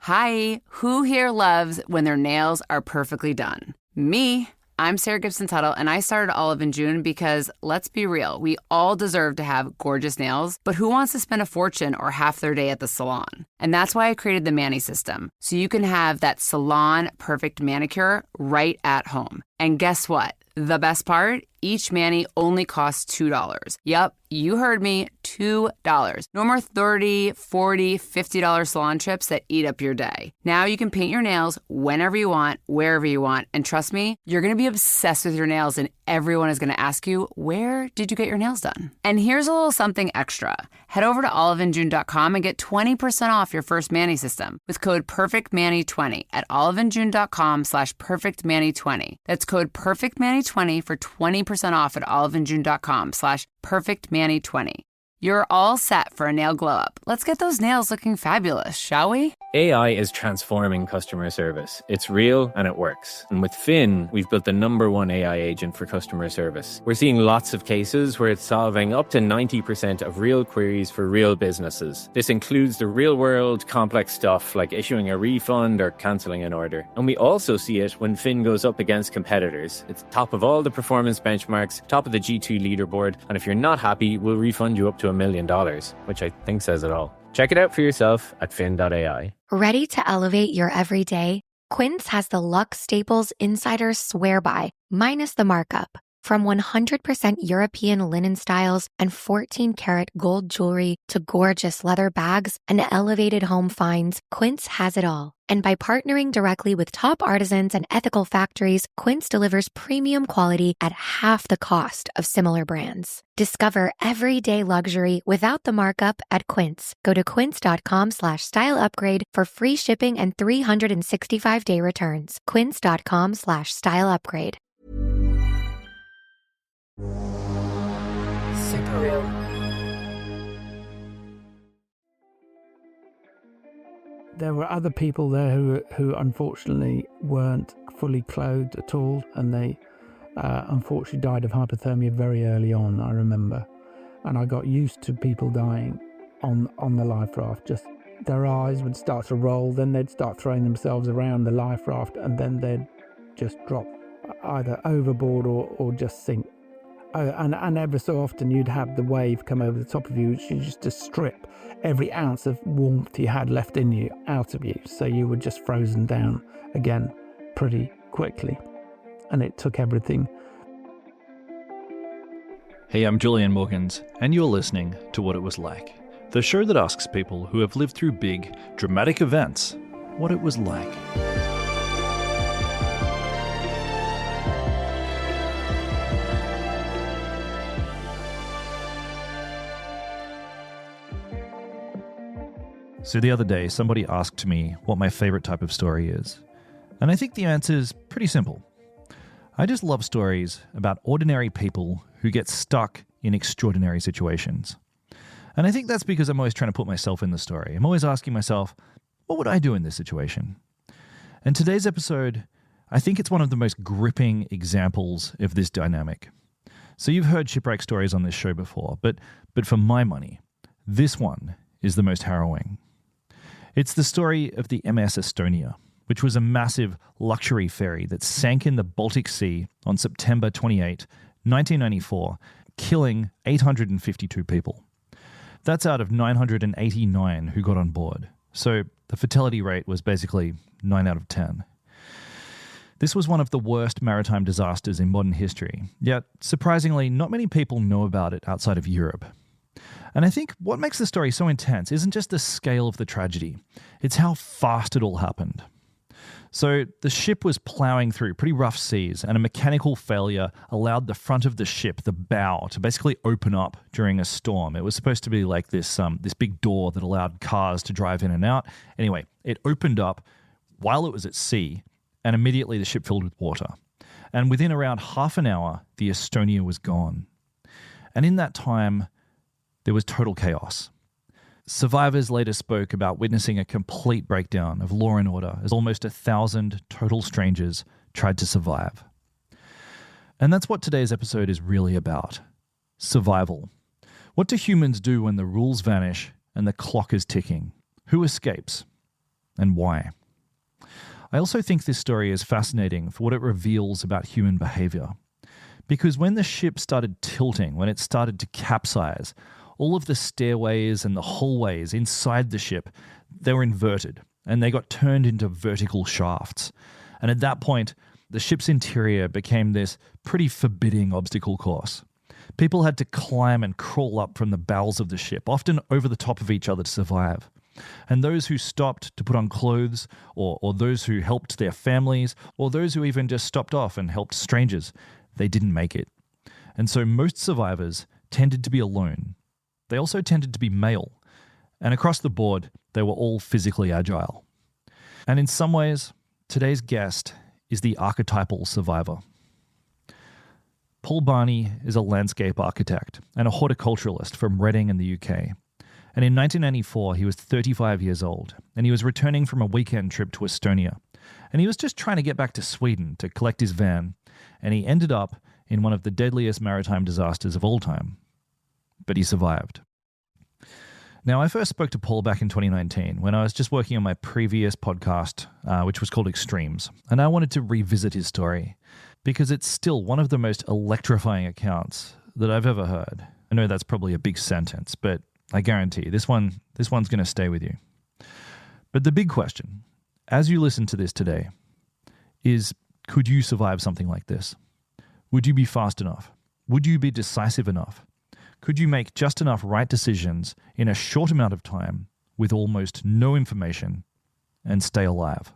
Hi, who here loves when their nails are perfectly done? Me. I'm Sarah Gibson Tuttle, and I started Olive in June because, let's be real, we all deserve to have gorgeous nails, but who wants to spend a fortune or half their day at the salon? And that's why I created the Mani system, so you can have that salon perfect manicure right at home. And guess what? The best part? Each mani only costs $2. Yup, you heard me, $2. No more $30, $40, $50 salon trips that eat up your day. Now you can paint your nails whenever you want, wherever you want. And trust me, you're going to be obsessed with your nails and everyone is going to ask you, where did you get your nails done? And here's a little something extra. Head over to oliveinjune.com and get 20% off your first Mani system with code PERFECTMANI20 at oliveinjune.com/PERFECTMANI20. That's code PERFECTMANI20 for 20% off at oliveinjune.com/PERFECTMANI20. You're all set for a nail glow up. Let's get those nails looking fabulous, shall we? AI is transforming customer service. It's real and it works. And with Fin, we've built the #1 AI agent for customer service. We're seeing lots of cases where it's solving up to 90% of real queries for real businesses. This includes the real-world complex stuff like issuing a refund or cancelling an order. And we also see it when Fin goes up against competitors. It's top of all the performance benchmarks, top of the G2 leaderboard, and if you're not happy, we'll refund you up to $1 million, which I think says it all. Check it out for yourself at fin.ai. Ready to elevate your everyday? Quince has the luxe staples insiders swear by, minus the markup. From 100% European linen styles and 14-karat gold jewelry to gorgeous leather bags and elevated home finds, Quince has it all. And by partnering directly with top artisans and ethical factories, Quince delivers premium quality at half the cost of similar brands. Discover everyday luxury without the markup at Quince. Go to quince.com/style upgrade for free shipping and 365-day returns. Quince.com/style upgrade. Super real. There were other people there who unfortunately weren't fully clothed at all, and they unfortunately died of hypothermia very early on, I remember. And I got used to people dying on the life raft. Just their eyes would start to roll, then they'd start throwing themselves around the life raft, and then they'd just drop either overboard or just sink. And ever so often you'd have the wave come over the top of you, which is just to strip every ounce of warmth you had left in you out of you. So you were just frozen down again pretty quickly. And it took everything. Hey, I'm Julian Morgans, and you're listening to What It Was Like, the show that asks people who have lived through big, dramatic events what it was like. So the other day, somebody asked me what my favorite type of story is. And I think the answer is pretty simple. I just love stories about ordinary people who get stuck in extraordinary situations. And I think that's because I'm always trying to put myself in the story. I'm always asking myself, what would I do in this situation? And today's episode, I think it's one of the most gripping examples of this dynamic. So you've heard shipwreck stories on this show before, but for my money, this one is the most harrowing. It's the story of the MS Estonia, which was a massive luxury ferry that sank in the Baltic Sea on September 28, 1994, killing 852 people. That's out of 989 who got on board. So the fatality rate was basically 9 out of 10. This was one of the worst maritime disasters in modern history, yet surprisingly, not many people know about it outside of Europe. And I think what makes the story so intense isn't just the scale of the tragedy, it's how fast it all happened. So the ship was plowing through pretty rough seas, and a mechanical failure allowed the front of the ship, the bow, to basically open up during a storm. It was supposed to be like this big door that allowed cars to drive in and out. Anyway, it opened up while it was at sea, and immediately the ship filled with water. And within around half an hour, the Estonia was gone. And in that time, there was total chaos. Survivors later spoke about witnessing a complete breakdown of law and order as almost 1,000 total strangers tried to survive. And that's what today's episode is really about. Survival. What do humans do when the rules vanish and the clock is ticking? Who escapes? and why. I also think this story is fascinating for what it reveals about human behavior. Because when the ship started tilting, when it started to capsize, all of the stairways and the hallways inside the ship, they were inverted and they got turned into vertical shafts. And at that point, the ship's interior became this pretty forbidding obstacle course. People had to climb and crawl up from the bowels of the ship, often over the top of each other to survive. And those who stopped to put on clothes, or those who helped their families, or those who even just stopped off and helped strangers, they didn't make it. And so most survivors tended to be alone. They also tended to be male. And across the board, they were all physically agile. And in some ways, today's guest is the archetypal survivor. Paul Barney is a landscape architect and a horticulturalist from Reading in the UK. And in 1994, he was 35 years old, and he was returning from a weekend trip to Estonia. And he was just trying to get back to Sweden to collect his van, and he ended up in one of the deadliest maritime disasters of all time. But he survived. Now, I first spoke to Paul back in 2019 when I was just working on my previous podcast, which was called Extremes, and I wanted to revisit his story because it's still one of the most electrifying accounts that I've ever heard. I know that's probably a big sentence, but I guarantee this one's going to stay with you. But the big question, as you listen to this today, is could you survive something like this? Would you be fast enough? Would you be decisive enough? Could you make just enough right decisions in a short amount of time with almost no information and stay alive?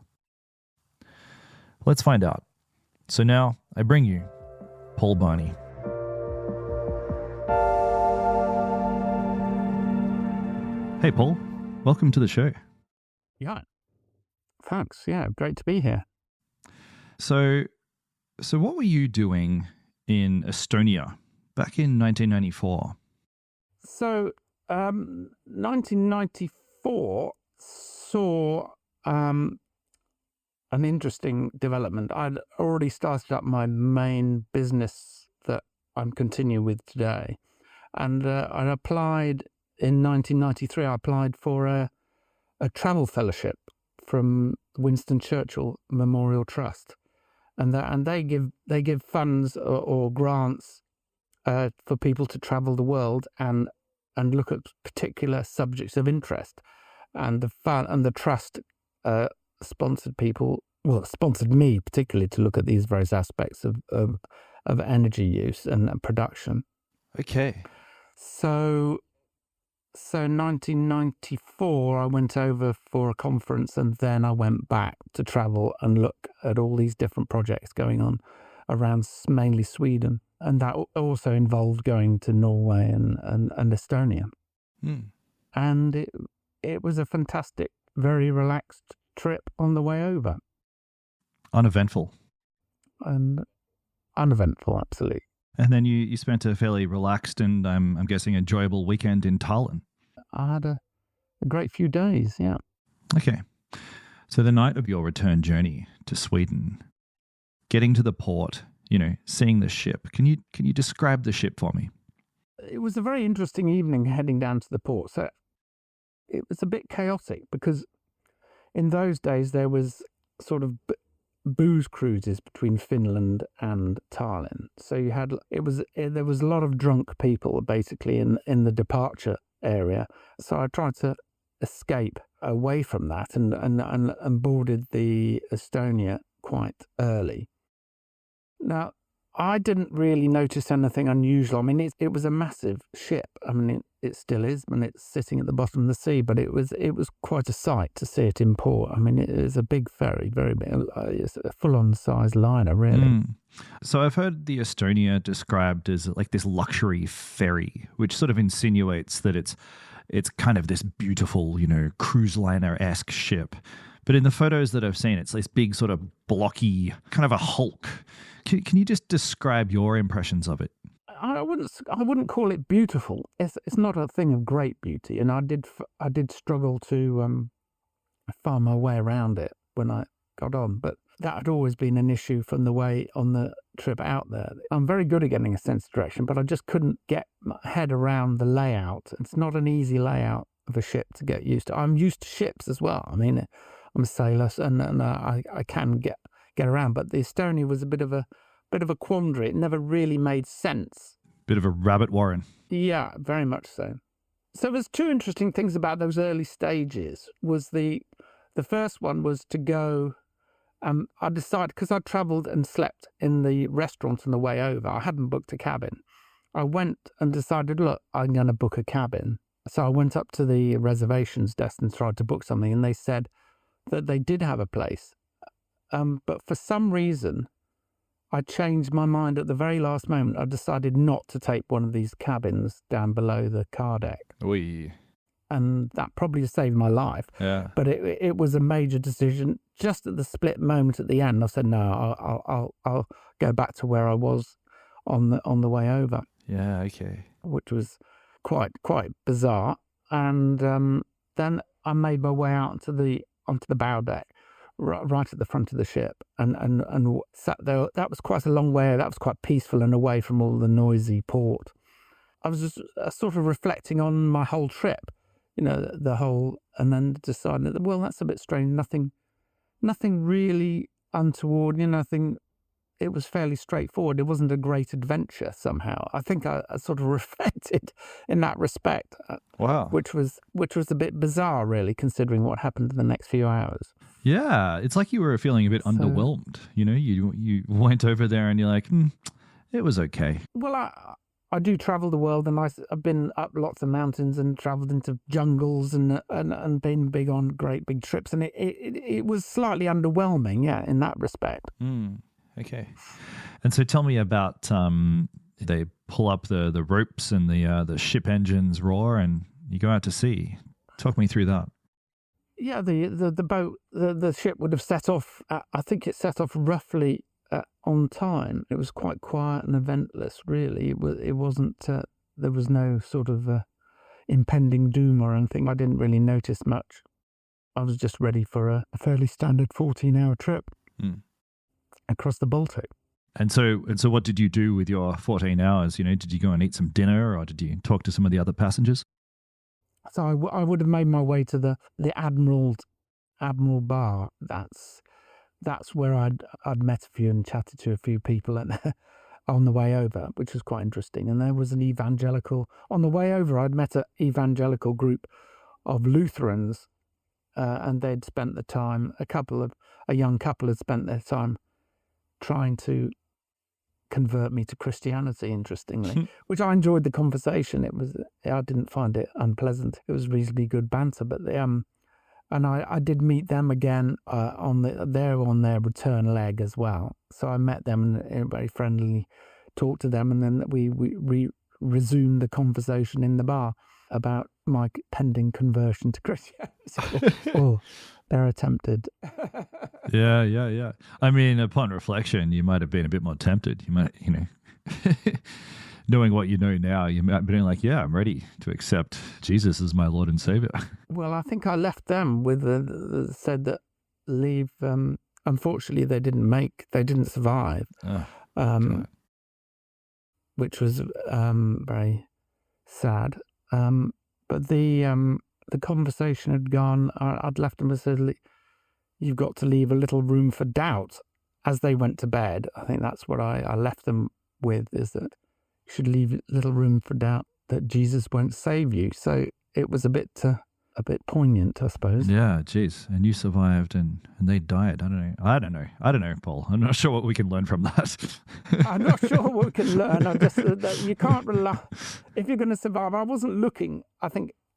Let's find out. So now I bring you Paul Barney. Hey, Paul. Welcome to the show. Yeah. Thanks. Yeah, great to be here. So what were you doing in Estonia back in 1994? So, 1994 saw an interesting development. I'd already started up my main business that I'm continuing with today. And I applied in 1993, I applied for a travel fellowship from Winston Churchill Memorial Trust. And they give funds or grants for people to travel the world and look at particular subjects of interest. And the trust sponsored me particularly to look at these various aspects of energy use and production. Okay. So 1994, I went over for a conference, and then I went back to travel and look at all these different projects going on around mainly Sweden. And that also involved going to Norway and Estonia. Mm. And it was a fantastic, very relaxed trip on the way over. Uneventful. And uneventful, absolutely. And then you spent a fairly relaxed and I'm guessing enjoyable weekend in Tallinn. I had a great few days, yeah. Okay. So the night of your return journey to Sweden, getting to the port, seeing the ship, can you describe the ship for me? It was a very interesting evening heading down to the port. So it was a bit chaotic because in those days there was sort of booze cruises between Finland and Tallinn. So there was a lot of drunk people basically in the departure area. So I tried to escape away from that and boarded the Estonia quite early. Now, I didn't really notice anything unusual. I mean, it was a massive ship. I mean, it still is when it's sitting at the bottom of the sea, but it was quite a sight to see it in port. I mean, it is a big ferry, very big. It's a full-on size liner, really. Mm. So I've heard the Estonia described as like this luxury ferry, which sort of insinuates that it's kind of this beautiful, cruise liner-esque ship. But in the photos that I've seen, it's this big sort of blocky, kind of a hulk. Can you just describe your impressions of it? I wouldn't call it beautiful. It's not a thing of great beauty, and I did struggle to find my way around it when I got on. But that had always been an issue from the way on the trip out there. I'm very good at getting a sense of direction, but I just couldn't get my head around the layout. It's not an easy layout of a ship to get used to. I'm used to ships as well. I mean, I'm a sailor, and I can get around. But the Estonia was a bit of a quandary. It never really made sense. Bit of a rabbit warren. Yeah, very much so. So there's two interesting things about those early stages. Was the first one was to go. I decided, because I travelled and slept in the restaurant on the way over. I hadn't booked a cabin. I went and decided, look, I'm going to book a cabin. So I went up to the reservations desk and tried to book something, and they said that they did have a place. But for some reason, I changed my mind at the very last moment. I decided not to take one of these cabins down below the car deck. Oy. And that probably saved my life. Yeah. But it was a major decision. Just at the split moment at the end, I said, no, I'll go back to where I was on the way over. Yeah, okay. Which was quite bizarre. And then I made my way out onto the bow deck, right at the front of the ship, and sat there. That was quite a long way. That was quite peaceful and away from all the noisy port. I was just sort of reflecting on my whole trip, the whole, and then deciding that, well, that's a bit strange. Nothing really untoward. Nothing. It was fairly straightforward. It wasn't a great adventure somehow. I think I sort of reflected in that respect. Wow. Which was a bit bizarre, really, considering what happened in the next few hours. Yeah, it's like you were feeling a bit underwhelmed. You went over there and you're like, it was okay. Well, I do travel the world, and I've been up lots of mountains and travelled into jungles and been big on great big trips, and it was slightly underwhelming, yeah, in that respect. Okay. And so tell me about they pull up the ropes and the ship engines roar and you go out to sea. Talk me through that. Yeah, the boat, the ship would have set off, I think it set off roughly on time. It was quite quiet and eventless, really. It wasn't, there was no sort of impending doom or anything. I didn't really notice much. I was just ready for a fairly standard 14-hour trip. Across the Baltic. And so what did you do with your 14 hours? Did you go and eat some dinner, or did you talk to some of the other passengers? So I would have made my way to the Admiral Bar. That's where I'd met a few and chatted to a few people on the way over, which was quite interesting. And there was an evangelical, on the way over, I'd met an evangelical group of Lutherans, and they'd spent the time, a young couple had spent their time trying to convert me to Christianity, interestingly, which I enjoyed the conversation. I didn't find it unpleasant. It was reasonably good banter, but and I did meet them again on their return leg as well. So I met them and very friendly talked to them, and then we resumed the conversation in the bar about my pending conversion to Christianity. They're attempted. Yeah. I mean, upon reflection, you might have been a bit more tempted. You might, knowing what you know now, you might be like, yeah, I'm ready to accept Jesus as my Lord and Savior. Well, I think I left them with said that leave. Unfortunately, they didn't survive, which was very sad. But the conversation had gone. I'd left them and said, you've got to leave a little room for doubt. As they went to bed, I think that's what I left them with, is that you should leave a little room for doubt that Jesus won't save you. So it was a bit poignant, I suppose. Yeah, geez. And you survived and they died. I don't know, Paul. I'm not sure what we can learn from that. I'm not sure what we can learn. I just that you can't rely. If you're going to survive, I wasn't looking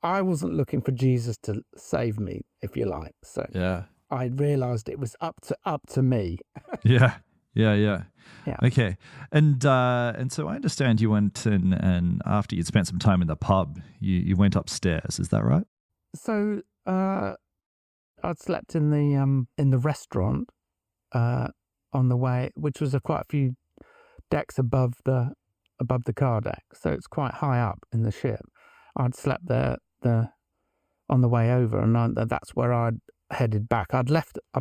for Jesus to save me, if you like. So yeah, I realised it was up to me. Yeah. Okay. And so I understand you went and after you'd spent some time in the pub, you went upstairs. Is that right? So I'd slept in the restaurant on the way, which was quite a few decks above the car deck. So it's quite high up in the ship. I'd slept there on the way over, and that's where I'd headed back. I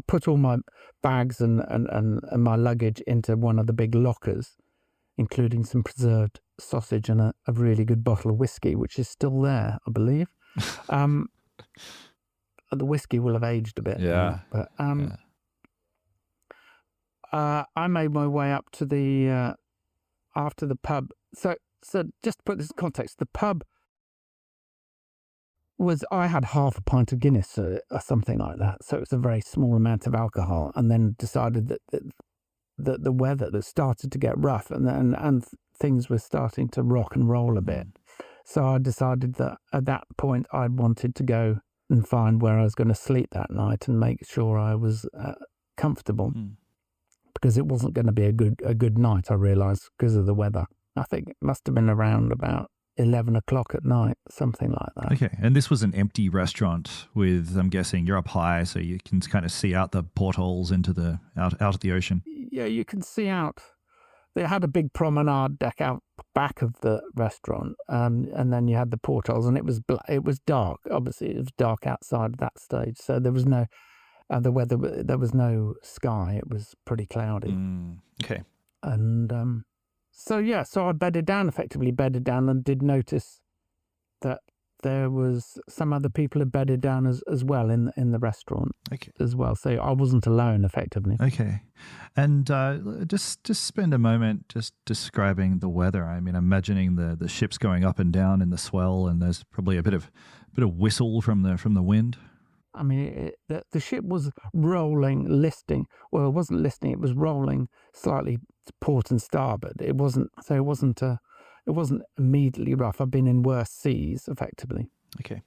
put all my bags and my luggage into one of the big lockers, including some preserved sausage and a really good bottle of whiskey, which is still there, I believe. the whiskey will have aged a bit. Yeah. But I made my way up to the after the pub. So just to put this in context, the pub was, I had half a pint of Guinness or something like that. So it was a very small amount of alcohol, and then decided that the weather that started to get rough and things were starting to rock and roll a bit. So I decided that at that point I wanted to go and find where I was going to sleep that night and make sure I was comfortable, because it wasn't going to be a good night, I realised, because of the weather. I think it must have been around about 11 o'clock at night, something like that. Okay, and this was an empty restaurant with, I'm guessing, you're up high, so you can kind of see out the portholes into the out at the ocean. Yeah, you can see out. They had a big promenade deck out back of the restaurant, and then you had the portholes, and it was dark. Obviously, it was dark outside at that stage, so there was no the weather. There was no sky. It was pretty cloudy. Okay, and so I effectively bedded down, and did notice that there was some other people had bedded down as well in the restaurant as well. So I wasn't alone, effectively. Okay. And just spend a moment just describing the weather. I mean, imagining the ships going up and down in the swell, and there's probably a bit of whistle from the wind. I mean, the ship was rolling, listing. Well, it wasn't listing. It was rolling slightly to port and starboard. It wasn't immediately rough. I've been in worse seas, effectively. Okay.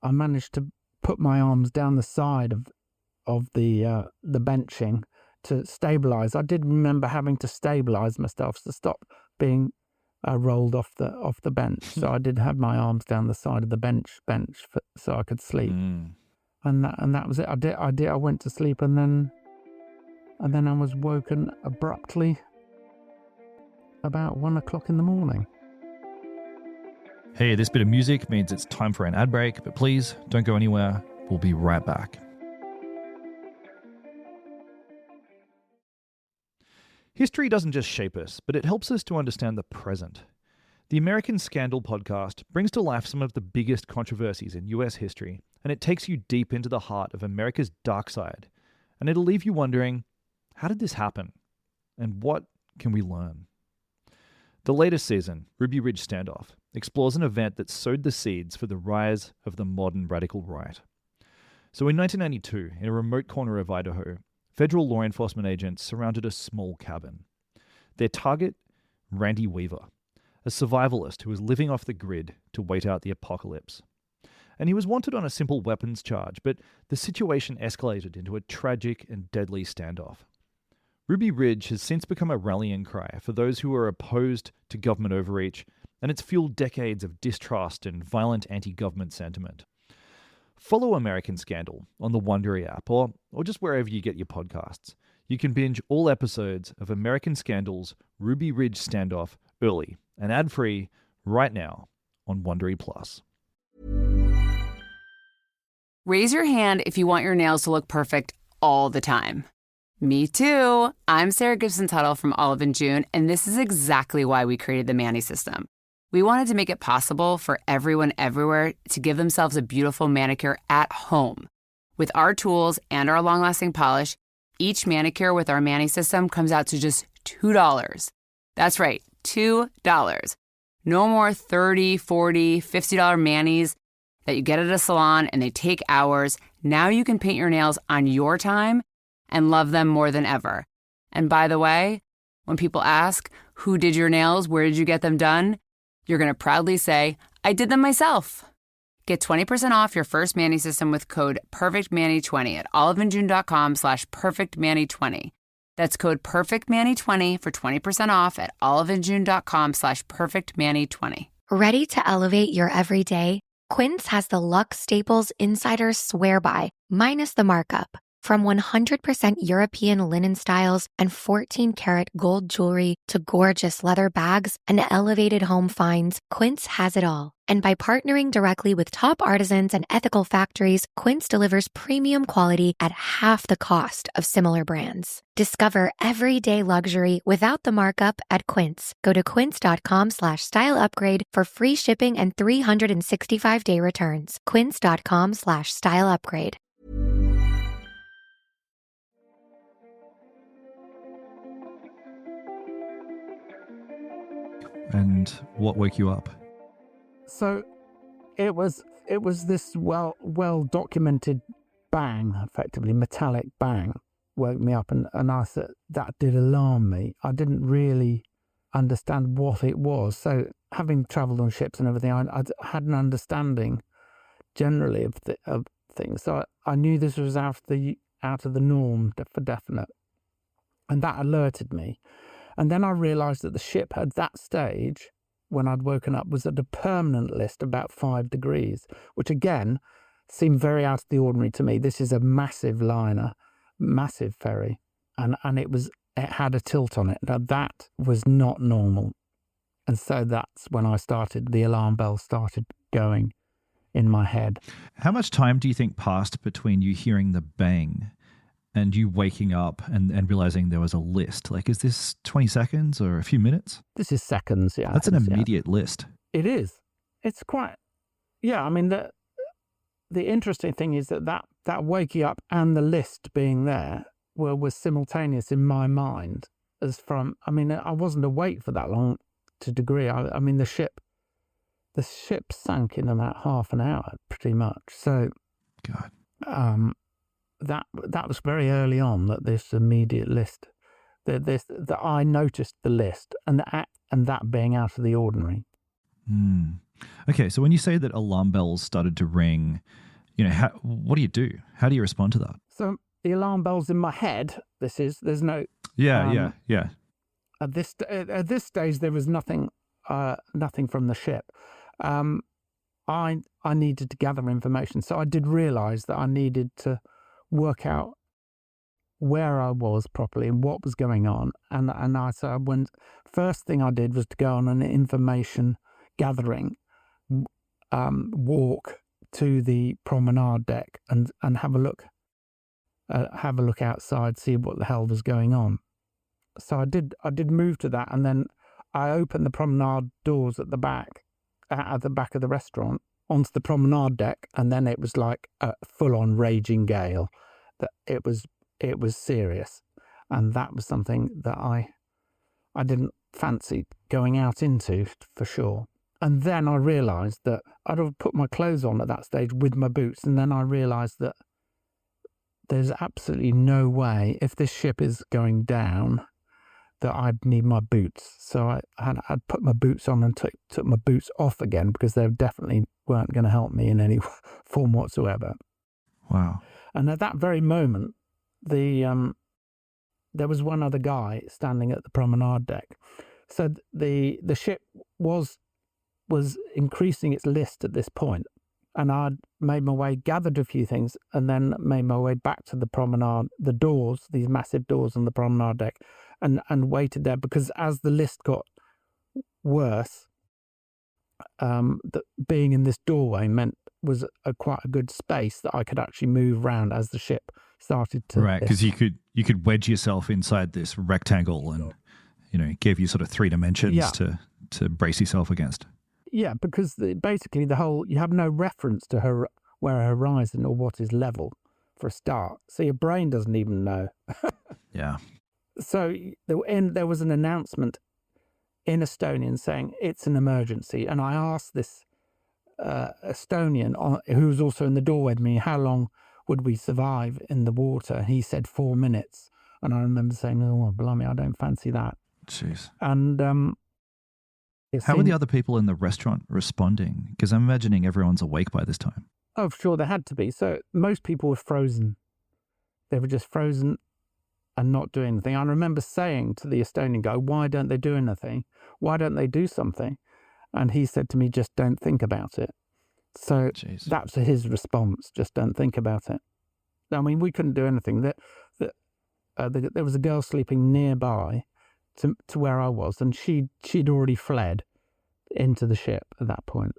I managed to put my arms down the side of the benching to stabilise. I did remember having to stabilise myself to stop being rolled off the bench. So I did have my arms down the side of the bench so I could sleep. And that was it. I went to sleep, and then I was woken abruptly about 1 o'clock in the morning. Hey, this bit of music means it's time for an ad break, but please don't go anywhere. We'll be right back. History doesn't just shape us, but it helps us to understand the present. The American Scandal podcast brings to life some of the biggest controversies in US history, and it takes you deep into the heart of America's dark side. And it'll leave you wondering, how did this happen? And what can we learn? The latest season, Ruby Ridge Standoff, explores an event that sowed the seeds for the rise of the modern radical right. So in 1992, in a remote corner of Idaho, federal law enforcement agents surrounded a small cabin. Their target, Randy Weaver, a survivalist who was living off the grid to wait out the apocalypse. And he was wanted on a simple weapons charge, but the situation escalated into a tragic and deadly standoff. Ruby Ridge has since become a rallying cry for those who are opposed to government overreach, and it's fueled decades of distrust and violent anti-government sentiment. Follow American Scandal on the Wondery app or just wherever you get your podcasts. You can binge all episodes of American Scandal's Ruby Ridge Standoff early and ad-free right now on Wondery Plus. Raise your hand if you want your nails to look perfect all the time. Me too. I'm Sarah Gibson-Tuttle from Olive & June, and this is exactly why we created the Mani System. We wanted to make it possible for everyone everywhere to give themselves a beautiful manicure at home. With our tools and our long-lasting polish, each manicure with our Mani System comes out to just $2. That's right, $2. No more $30, $40, $50 manis that you get at a salon and they take hours. Now you can paint your nails on your time and love them more than ever. And by the way, when people ask, who did your nails, where did you get them done? You're going to proudly say, I did them myself. Get 20% off your first Mani System with code PERFECTMANI20 at oliveandjune.com/PERFECTMANI20. That's code PERFECTMANI20 for 20% off at oliveandjune.com/PERFECTMANI20. Ready to elevate your everyday? Quince has the luxe staples insiders swear by, minus the markup, From 100% European linen styles and 14-karat gold jewelry to gorgeous leather bags and elevated home finds, Quince has it all. And by partnering directly with top artisans and ethical factories, Quince delivers premium quality at half the cost of similar brands. Discover everyday luxury without the markup at Quince. Go to quince.com/style upgrade for free shipping and 365-day returns. Quince.com/style upgrade. And what woke you up? So it was this well documented bang, effectively metallic bang, woke me up, and I said that did alarm me. I didn't really understand what it was. So having travelled on ships and everything, I had an understanding generally of things. So I knew this was out of the norm for definite, and that alerted me. And then I realised that the ship at that stage, when I'd woken up, was at a permanent list about 5 degrees, which again seemed very out of the ordinary to me. This is a massive liner, massive ferry, and it had a tilt on it. Now that was not normal. And so that's when the alarm bell started going in my head. How much time do you think passed between you hearing the bang and you waking up and realizing there was a list? Like, is this 20 seconds or a few minutes? This is seconds, yeah. That's an immediate list. It is. It's quite, yeah, I mean, the interesting thing is that waking up and the list being there was simultaneous in my mind. I wasn't awake for that long to degree. I mean, the ship sank in about half an hour, pretty much. So, God. That was very early on, that this immediate list, that I noticed the list and that being out of the ordinary. Okay, so when you say that alarm bells started to ring, what do you do? How do you respond to that? So the alarm bells in my head. There's no. Yeah. At this stage, there was nothing from the ship. I needed to gather information, so I did realise that I needed to work out where I was properly and what was going on. First thing I did was to go on an information gathering walk to the promenade deck and have a look outside, see what the hell was going on. So I did move to that, and then I opened the promenade doors at the back of the restaurant onto the promenade deck, and then it was like a full-on raging gale. That it was serious, and that was something that I didn't fancy going out into for sure. And then I realised that I'd have put my clothes on at that stage with my boots, and then I realised that there's absolutely no way, if this ship is going down, that I'd need my boots. So I'd put my boots on and took my boots off again, because they definitely weren't going to help me in any form whatsoever. Wow. And at that very moment, there was one other guy standing at the promenade deck. So the ship was increasing its list at this point, and I'd made my way, gathered a few things, and then made my way back to the promenade, the doors, these massive doors on the promenade deck, and waited there, because as the list got worse, that being in this doorway was quite a good space that I could actually move around as the ship started to. Right, because you could wedge yourself inside this rectangle, and gave you sort of 3 dimensions to brace yourself against. Yeah, because basically you have no reference to where a horizon or what is level for a start, so your brain doesn't even know. Yeah. So there was an announcement in Estonian saying it's an emergency, and I asked this Estonian who was also in the doorway with me, how long would we survive in the water? He said 4 minutes, and I remember saying, "Oh, blimey, I don't fancy that." Jeez. And how were the other people in the restaurant responding? Because I'm imagining everyone's awake by this time. Oh, sure, they had to be. So most people were frozen. They were just frozen and not doing anything. I remember saying to the Estonian guy, "Why don't they do anything? Why don't they do something?" And he said to me, "Just don't think about it." So That's his response. Just don't think about it. I mean, we couldn't do anything. There was a girl sleeping nearby to where I was, and she'd already fled into the ship at that point.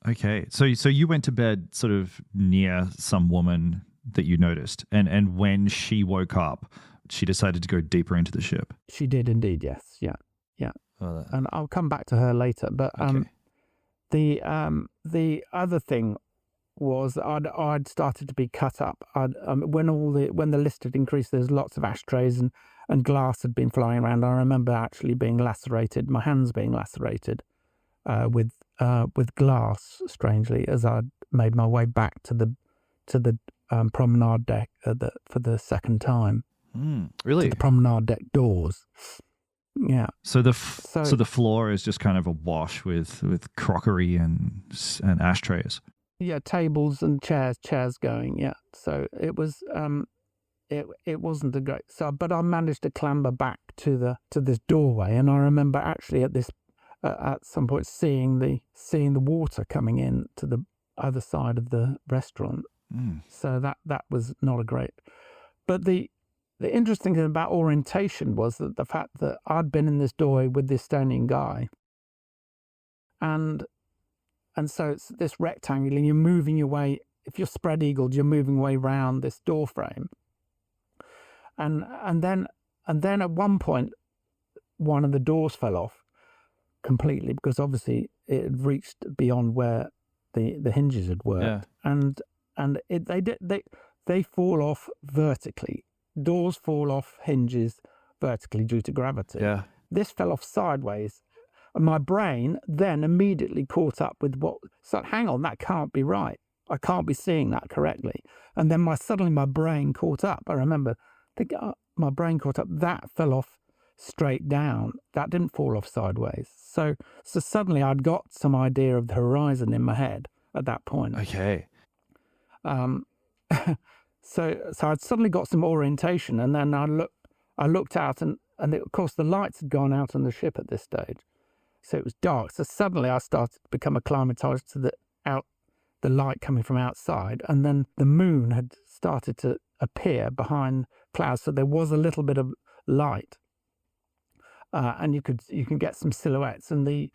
Okay, so you went to bed sort of near some woman that you noticed, and when she woke up, she decided to go deeper into the ship. She did indeed, yes, yeah. And I'll come back to her later. But Okay. the other thing was I'd started to be cut up. When the list had increased, there's lots of ashtrays and glass had been flying around. I remember actually being lacerated, my hands being lacerated with glass. Strangely, as I made my way back to the promenade deck for the second time. Really? To the promenade deck doors. Yeah. So the floor is just kind of awash with crockery and ashtrays. Yeah, tables and chairs going. Yeah. So it was it wasn't a great. But I managed to clamber back to this doorway, and I remember actually at some point seeing the water coming in to the other side of the restaurant. So that was not a great. But the interesting thing about orientation was that the fact that I'd been in this doorway with this Estonian guy, and so it's this rectangle, and you're moving your way. If you're spread-eagled, you're moving your way around this door frame, and then at one point, one of the doors fell off completely because obviously it had reached beyond where the hinges had worked, and they fall off vertically. Doors fall off hinges vertically due to gravity. Yeah. This fell off sideways. And my brain then immediately caught up with hang on, that can't be right. I can't be seeing that correctly. And then suddenly my brain caught up. I remember my brain caught up. That fell off straight down. That didn't fall off sideways. So suddenly I'd got some idea of the horizon in my head at that point. Okay. So I'd suddenly got some orientation, and then I looked out, and of course the lights had gone out on the ship at this stage, so it was dark. So suddenly I started to become acclimatized to the light coming from outside, and then the moon had started to appear behind clouds, so there was a little bit of light, and you can get some silhouettes. And the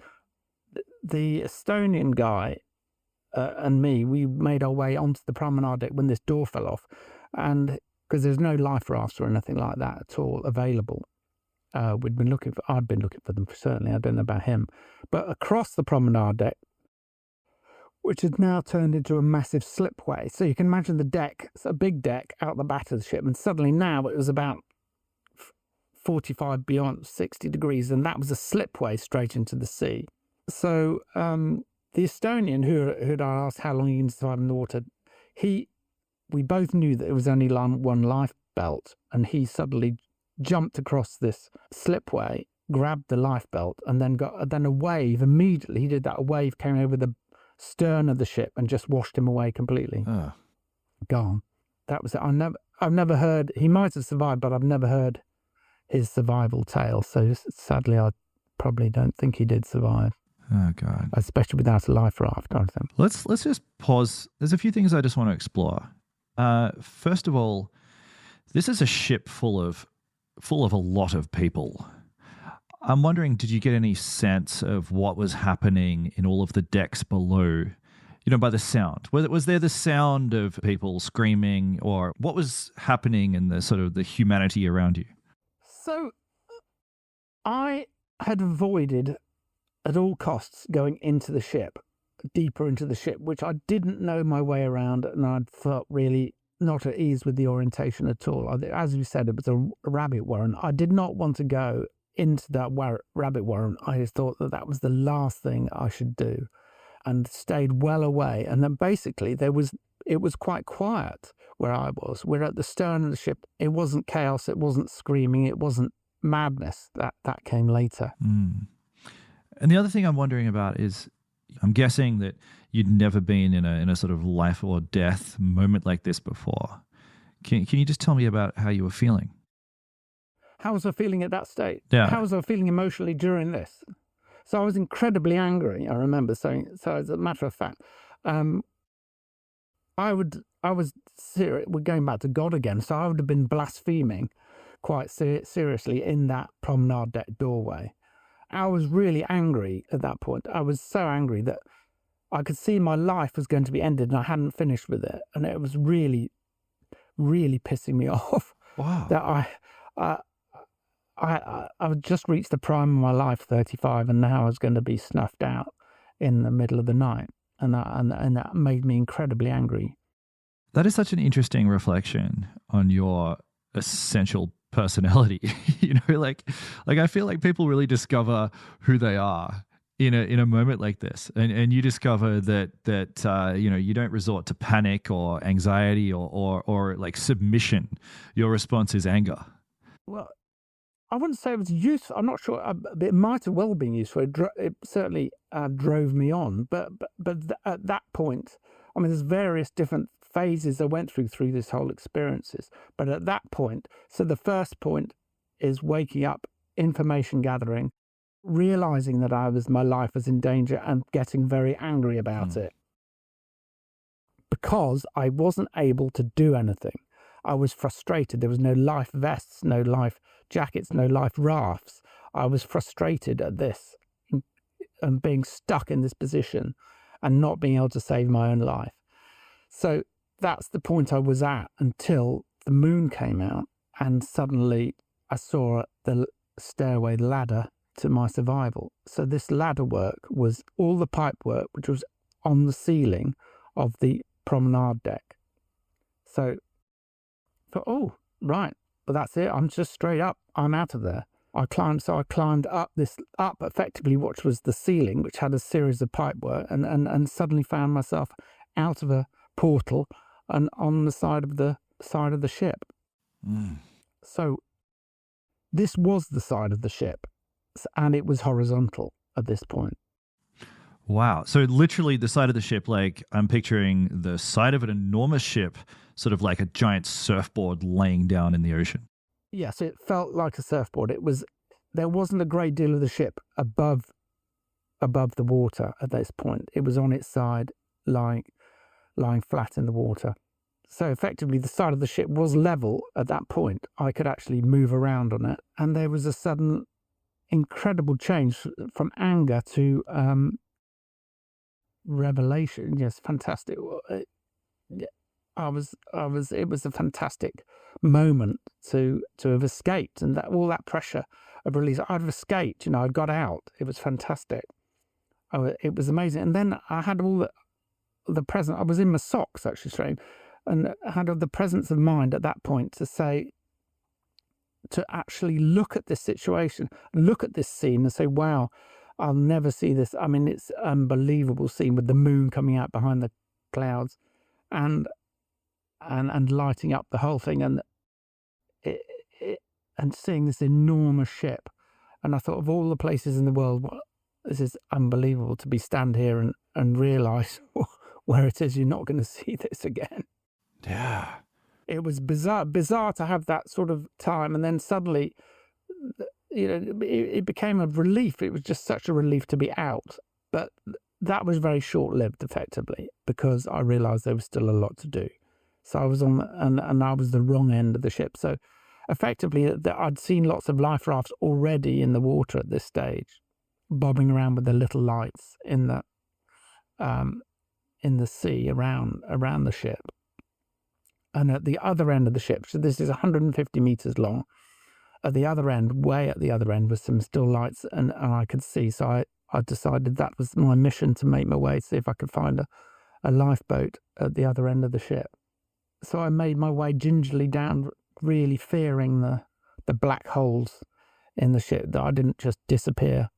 Estonian guy and me, we made our way onto the promenade deck when this door fell off, and because there's no life rafts or anything like that at all available. I'd been looking for them, certainly. I don't know about him. But across the promenade deck, which had now turned into a massive slipway. So you can imagine the deck, it's a big deck out the back of the ship, and suddenly now it was about 45 beyond 60 degrees, and that was a slipway straight into the sea. So the Estonian who'd asked how long you can survive in the water, we both knew that it was only one life belt, and he suddenly jumped across this slipway, grabbed the life belt, and then a wave immediately. He did that. A wave came over the stern of the ship and just washed him away completely. Gone. That was it. I've never heard. He might have survived, but I've never heard his survival tale. So sadly, I probably don't think he did survive. Oh God! Especially without a life raft, I think. Let's just pause. There's a few things I just want to explore. First of all, this is a ship full of a lot of people. I'm wondering, did you get any sense of what was happening in all of the decks below? By the sound. Was there the sound of people screaming, or what was happening in the sort of the humanity around you? So, I had avoided at all costs going into the ship, deeper into the ship, which I didn't know my way around, and I'd felt really not at ease with the orientation at all. As you said, it was a rabbit warren. I did not want to go into that rabbit warren. I just thought that was the last thing I should do, and stayed well away. And then basically it was quite quiet where I was. We're at the stern of the ship. It wasn't chaos. It wasn't screaming. It wasn't madness. That came later. And the other thing I'm wondering about is, I'm guessing that you'd never been in a sort of life or death moment like this before. Can you just tell me about how you were feeling? How was I feeling at that state? Yeah. How was I feeling emotionally during this? So I was incredibly angry, I remember saying. So as a matter of fact, I we're going back to God again. So I would have been blaspheming quite seriously in that promenade deck doorway. I was really angry at that point. I was so angry that I could see my life was going to be ended and I hadn't finished with it. And it was really, really pissing me off. Wow. That I just reached the prime of my life, 35, and now I was going to be snuffed out in the middle of the night. And that made me incredibly angry. That is such an interesting reflection on your essential personality. Like I feel like people really discover who they are in a moment like this, and you discover that you don't resort to panic or anxiety or like submission. Your response is anger. Well, I wouldn't say it was useful. I'm not sure. It might have well been useful. It certainly drove me on. But at that point, I mean, there's various different phases I went through this whole experiences. But at that point, so the first point is waking up, information gathering, realizing that my life was in danger and getting very angry about it. Because I wasn't able to do anything. I was frustrated. There was no life vests, no life jackets, no life rafts. I was frustrated at this and being stuck in this position and not being able to save my own life. So that's the point I was at until the moon came out and suddenly I saw the stairway ladder to my survival. So this ladder work was all the pipe work, which was on the ceiling of the promenade deck. So I thought, oh, right. But that's it. I'm just straight up. I'm out of there. I climbed up effectively, which was the ceiling, which had a series of pipework, and suddenly found myself out of a portal and on the side of the ship. So this was the side of the ship, and it was horizontal at this point. Wow. So literally the side of the ship, like I'm picturing the side of an enormous ship, sort of like a giant surfboard laying down in the ocean. Yes, it felt like a surfboard. There wasn't a great deal of the ship above the water at this point. It was on its side, lying flat in the water. So effectively the side of the ship was level at that point. I could actually move around on it. And there was a sudden incredible change from anger to revelation. Yes, fantastic. It was a fantastic moment to have escaped, and that all that pressure of release. I'd have escaped, I'd got out. It was fantastic. It was amazing. And then I had all the present. I was in my socks actually, straight, and I had the presence of mind at that point to actually look at this situation, look at this scene, and say, "Wow, I'll never see this." I mean, it's an unbelievable scene with the moon coming out behind the clouds, and lighting up the whole thing, and seeing this enormous ship. And I thought, of all the places in the world, this is unbelievable to stand here and realise where it is you're not going to see this again. Yeah. It was bizarre to have that sort of time, and then suddenly, it became a relief. It was just such a relief to be out. But that was very short-lived, effectively, because I realised there was still a lot to do. So I was and I was the wrong end of the ship. So effectively, I'd seen lots of life rafts already in the water at this stage, bobbing around with their little lights in the sea around the ship. And at the other end of the ship, so this is 150 meters long, way at the other end, was some still lights, and I could see. So I decided that was my mission, to make my way, see if I could find a lifeboat at the other end of the ship. So I made my way gingerly down, really fearing the black holes in the ship, that I didn't just disappear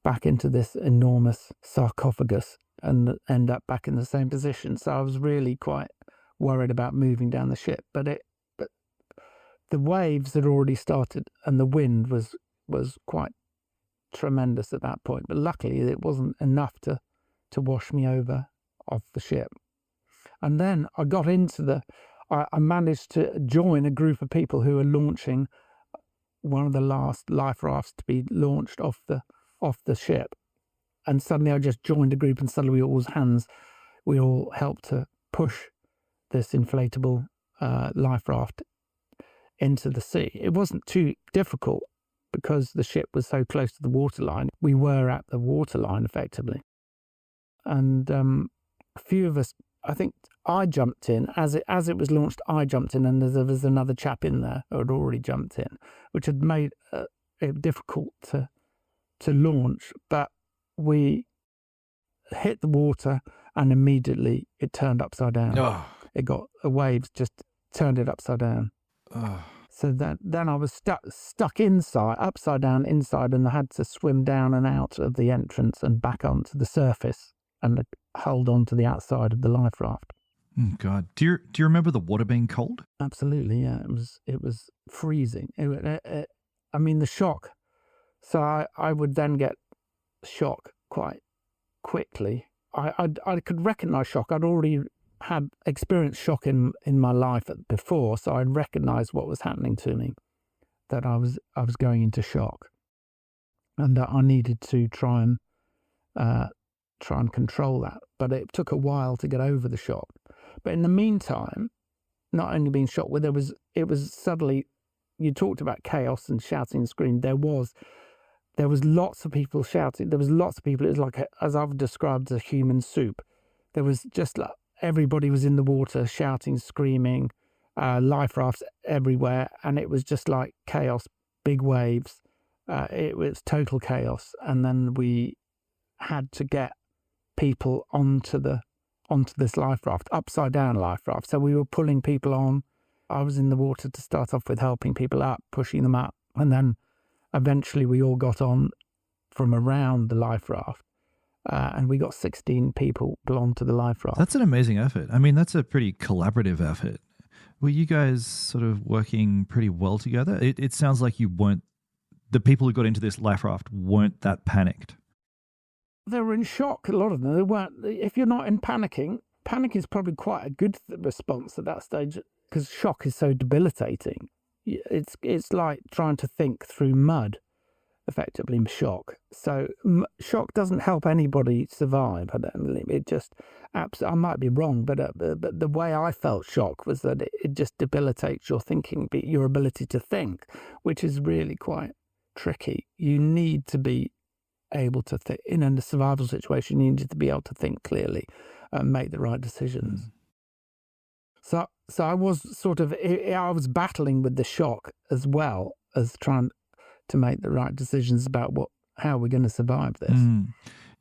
back into this enormous sarcophagus and end up back in the same position. So I was really quite worried about moving down the ship. But the waves had already started, and the wind was quite tremendous at that point. But luckily, it wasn't enough to wash me over off the ship. And then I got into I managed to join a group of people who were launching one of the last life rafts to be launched off the ship. And suddenly I just joined a group, and suddenly we all helped to push this inflatable life raft into the sea. It wasn't too difficult because the ship was so close to the waterline. We were at the waterline effectively. And a few of us, I think I jumped in. As it was launched, I jumped in, and there was another chap in there who had already jumped in, which had made it difficult to launch. But we hit the water, and immediately it turned upside down. Oh. It got the waves just turned it upside down. Oh. So then I was stuck inside, upside down inside, and I had to swim down and out of the entrance and back onto the surface and hold on to the outside of the life raft. Oh, God. Do you remember the water being cold? Absolutely, yeah. It was freezing. I mean, the shock. So I would then get shock quite quickly. I could recognise shock. I'd already had experienced shock in my life before, so I'd recognise what was happening to me, that I was going into shock, and that I needed to try and control that. But it took a while to get over the shock. But in the meantime, not only being shocked, it was suddenly, you talked about chaos and shouting and screaming. There was lots of people shouting. There was lots of people. It was like, as I've described, as a human soup. There was just like everybody was in the water shouting, screaming, life rafts everywhere. And it was just like chaos, big waves. It was total chaos. And then we had to get people onto this life raft, upside down life raft. So we were pulling people on. I was in the water to start off with, helping people up, pushing them up. And then eventually we all got on from around the life raft, and we got 16 people onto the life raft. That's an amazing effort. I mean, that's a pretty collaborative effort. Were you guys sort of working pretty well together? It sounds like the people who got into this life raft weren't that panicked. They were in shock, a lot of them. They weren't. If you're not in panicking, panic is probably quite a good response at that stage, because shock is so debilitating. It's like trying to think through mud, effectively, shock. So shock doesn't help anybody survive. I don't believe it. Just I might be wrong, but the way I felt shock was that it just debilitates your thinking, your ability to think, which is really quite tricky. You need to be able to think in a survival situation. You need to be able to think clearly and make the right decisions. So I was I was battling with the shock as well as trying to make the right decisions about how we're going to survive this.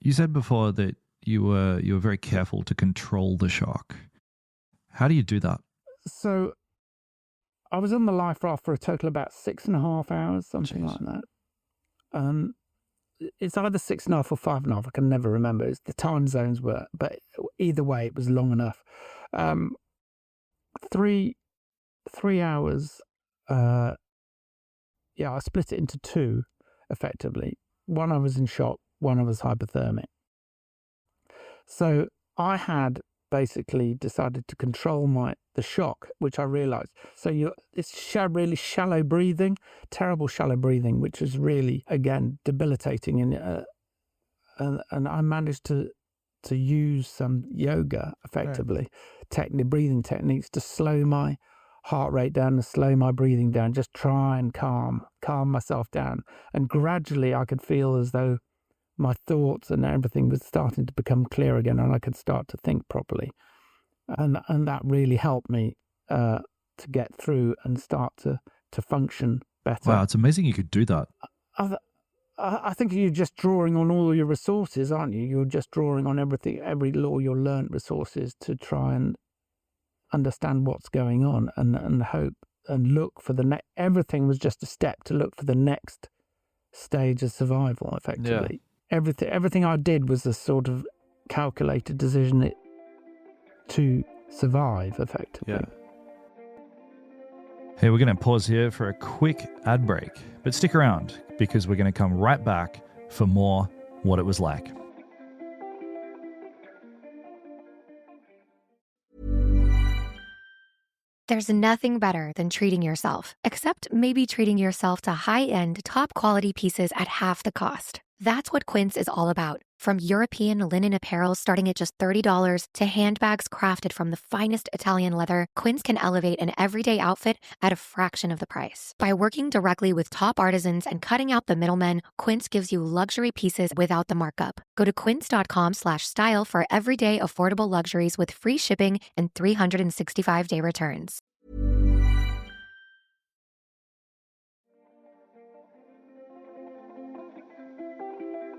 You said before that you were very careful to control the shock. How do you do that? So I was on the life raft for a total of about 6.5 hours, something like that. It's either 6.5 or 5.5. I can never remember. It's the time zones were, but either way, it was long enough. 3 hours. I split it into two, effectively. One I was in shock, one I was hypothermic. So I had basically decided to control the shock, which I realised. So it's really shallow breathing, terrible shallow breathing, which is really, again, debilitating. And I managed to use some yoga, effectively, breathing techniques to slow my heart rate down and slow my breathing down, just try and calm myself down. And gradually I could feel as though my thoughts and everything was starting to become clear again, and I could start to think properly. And that really helped me to get through and start to function better. Wow, it's amazing you could do that. I think you're just drawing on all your resources, aren't you? You're just drawing on all your learnt resources to try and understand what's going on and hope and look for the next. Everything was just a step to look for the next stage of survival, effectively. Yeah. Everything I did was a sort of calculated decision to survive, effectively. Yeah. Hey, we're going to pause here for a quick ad break, but stick around because we're going to come right back for more What It Was Like. There's nothing better than treating yourself, except maybe treating yourself to high-end, top-quality pieces at half the cost. That's what Quince is all about. From European linen apparel starting at just $30 to handbags crafted from the finest Italian leather, Quince can elevate an everyday outfit at a fraction of the price. By working directly with top artisans and cutting out the middlemen, Quince gives you luxury pieces without the markup. Go to quince.com/style for everyday affordable luxuries with free shipping and 365-day returns.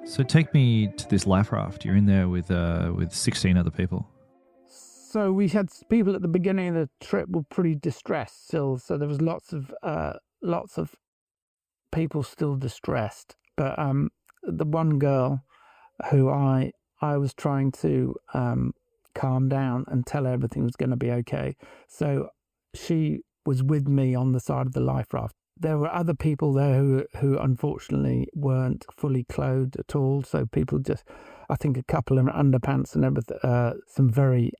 So take me to this life raft. You're in there with 16 other people. So we had people at the beginning of the trip were pretty distressed still. So there was lots of people still distressed. But the one girl who I was trying to calm down and tell her everything was going to be okay. So she was with me on the side of the life raft. There were other people there who unfortunately weren't fully clothed at all. So people just, I think a couple of underpants and everything, some very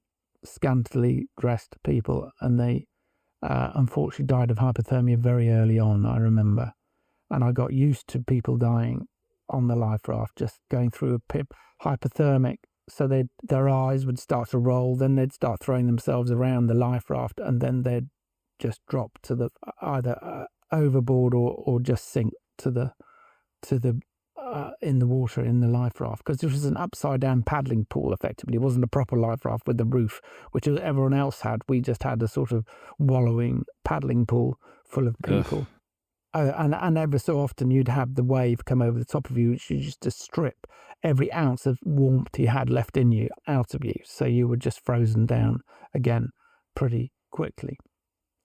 scantily dressed people. And they unfortunately died of hypothermia very early on, I remember. And I got used to people dying on the life raft, just going through hypothermic. So their eyes would start to roll, then they'd start throwing themselves around the life raft, and then they'd just drop to the either overboard or just sink to the in the water in the life raft, because this was an upside down paddling pool. Effectively, it wasn't a proper life raft with the roof, which everyone else had. We just had a sort of wallowing paddling pool full of people. And every so often you'd have the wave come over the top of you, which used to strip every ounce of warmth you had left in you out of you. So you were just frozen down again pretty quickly.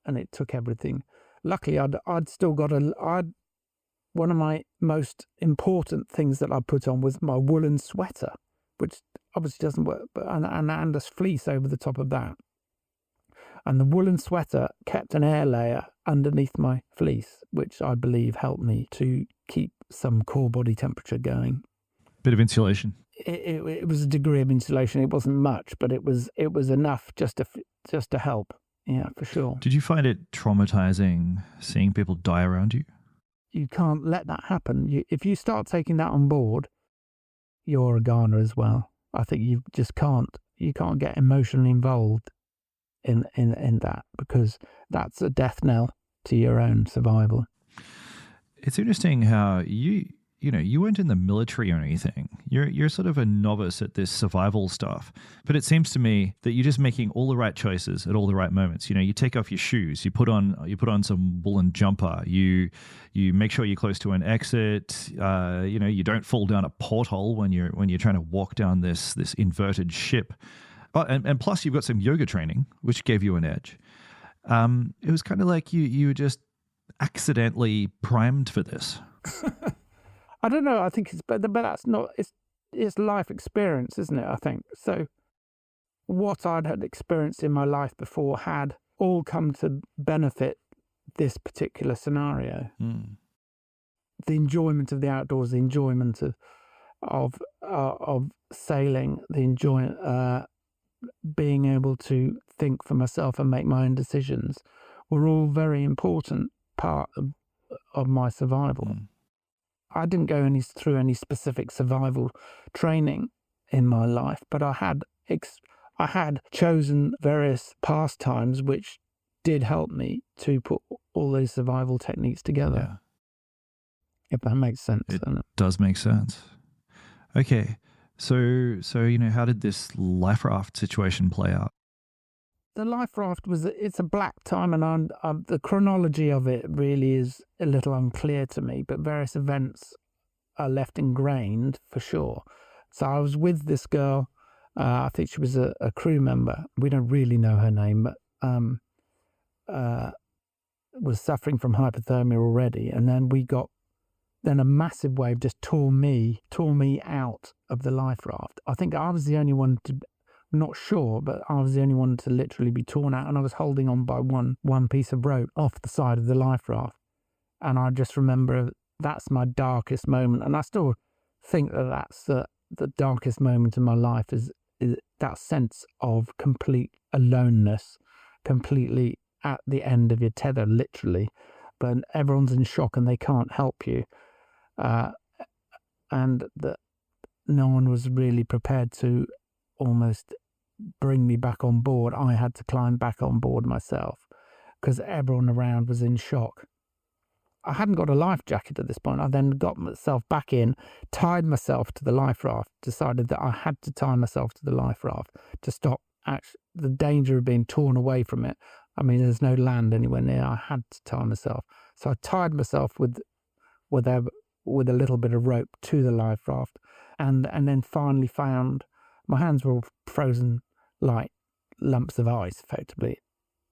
And it took everything. Luckily, I'd still got one of my most important things that I put on was my woolen sweater, which obviously doesn't work, but and a fleece over the top of that. And the woolen sweater kept an air layer underneath my fleece, which I believe helped me to keep some core body temperature going. Bit of insulation. It was a degree of insulation. It wasn't much, but it was enough just to help. Yeah, for sure. Did you find it traumatizing seeing people die around you? You can't let that happen. If you start taking that on board, you're a goner as well. I think you just can't. You can't get emotionally involved in that, because that's a death knell to your own survival. It's interesting how you weren't in the military or anything. You're sort of a novice at this survival stuff. But it seems to me that you're just making all the right choices at all the right moments. You take off your shoes, you put on some woolen jumper, you make sure you're close to an exit. You don't fall down a porthole when you're trying to walk down this inverted ship. Oh, and plus you've got some yoga training, which gave you an edge. It was kind of like you were just accidentally primed for this. I don't know. I think but that's not. It's life experience, isn't it? I think so. What I'd had experienced in my life before had all come to benefit this particular scenario. Mm. The enjoyment of the outdoors, the enjoyment of sailing, the enjoyment being able to think for myself and make my own decisions were all very important part of my survival. Mm. I didn't go through any specific survival training in my life, but I had chosen various pastimes which did help me to put all those survival techniques together. Yeah. If that makes sense. It does make sense. Okay, so how did this life raft situation play out? The life raft it's a black time, and the chronology of it really is a little unclear to me, but various events are left ingrained for sure. So I was with this girl, I think she was a crew member. We don't really know her name, but was suffering from hypothermia already. And then a massive wave just tore me out of the life raft. I think I was the only one I'm not sure, but I was the only one to literally be torn out, and I was holding on by one piece of rope off the side of the life raft. And I just remember that's my darkest moment, and I still think that's the darkest moment in my life is that sense of complete aloneness, completely at the end of your tether, literally, but everyone's in shock and they can't help you, and no one was really prepared to almost bring me back on board. I had to climb back on board myself because everyone around was in shock. I hadn't got a life jacket at this point. I then got myself back in, tied myself to the life raft, decided that I had to tie myself to the life raft to stop the danger of being torn away from it. I mean, there's no land anywhere near. I had to tie myself. So I tied myself with a little bit of rope to the life raft, and then finally found my hands were all frozen like lumps of ice, effectively.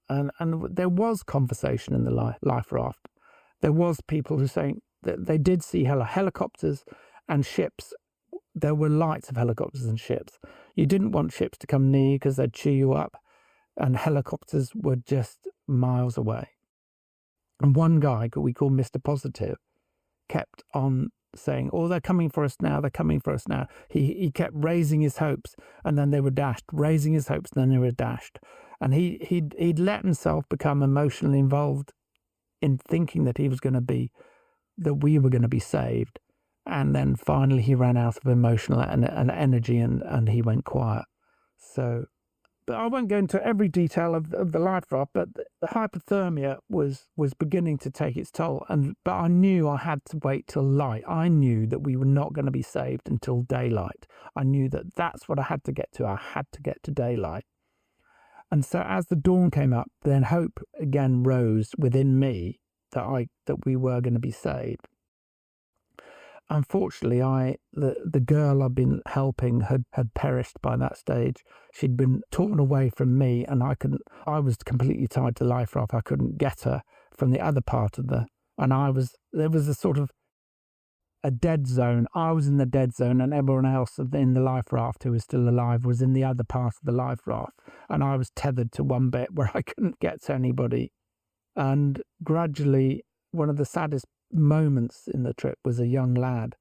And there was conversation in the life raft. There was people who saying that they did see helicopters and ships. There were lights of helicopters and ships. You didn't want ships to come near because they'd chew you up, and helicopters were just miles away. And one guy, we call Mr. Positive, kept on saying, "Oh, they're coming for us now, they're coming for us now." He kept raising his hopes, and then they were dashed, raising his hopes, and then they were dashed. And he'd let himself become emotionally involved in thinking that we were going to be saved. And then finally he ran out of emotional and energy, and he went quiet. So, but I won't go into every detail of the life raft, but the hypothermia was beginning to take its toll. But I knew I had to wait till light. I knew that we were not going to be saved until daylight. I knew that that's what I had to get to. I had to get to daylight. And so as the dawn came up, then hope again rose within me that we were going to be saved. Unfortunately, the girl I'd been helping had perished by that stage. She'd been torn away from me, and I was completely tied to life raft. I couldn't get her from the other part of there was a sort of a dead zone. I was in the dead zone, and everyone else in the life raft who was still alive was in the other part of the life raft. And I was tethered to one bit where I couldn't get to anybody. And gradually, one of the saddest moments in the trip was a young lad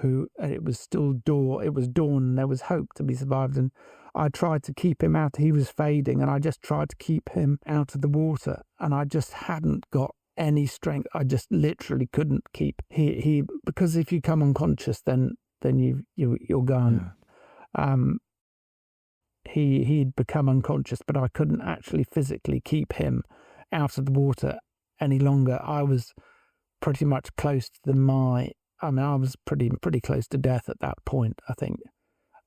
it was dawn, and there was hope to be survived. And I tried to keep him out. He was fading, and I just tried to keep him out of the water. And I just hadn't got any strength. I just literally couldn't keep he because if you come unconscious, then you're gone. Yeah. He'd become unconscious, but I couldn't actually physically keep him out of the water any longer. I was pretty much close to I was pretty close to death at that point, I think.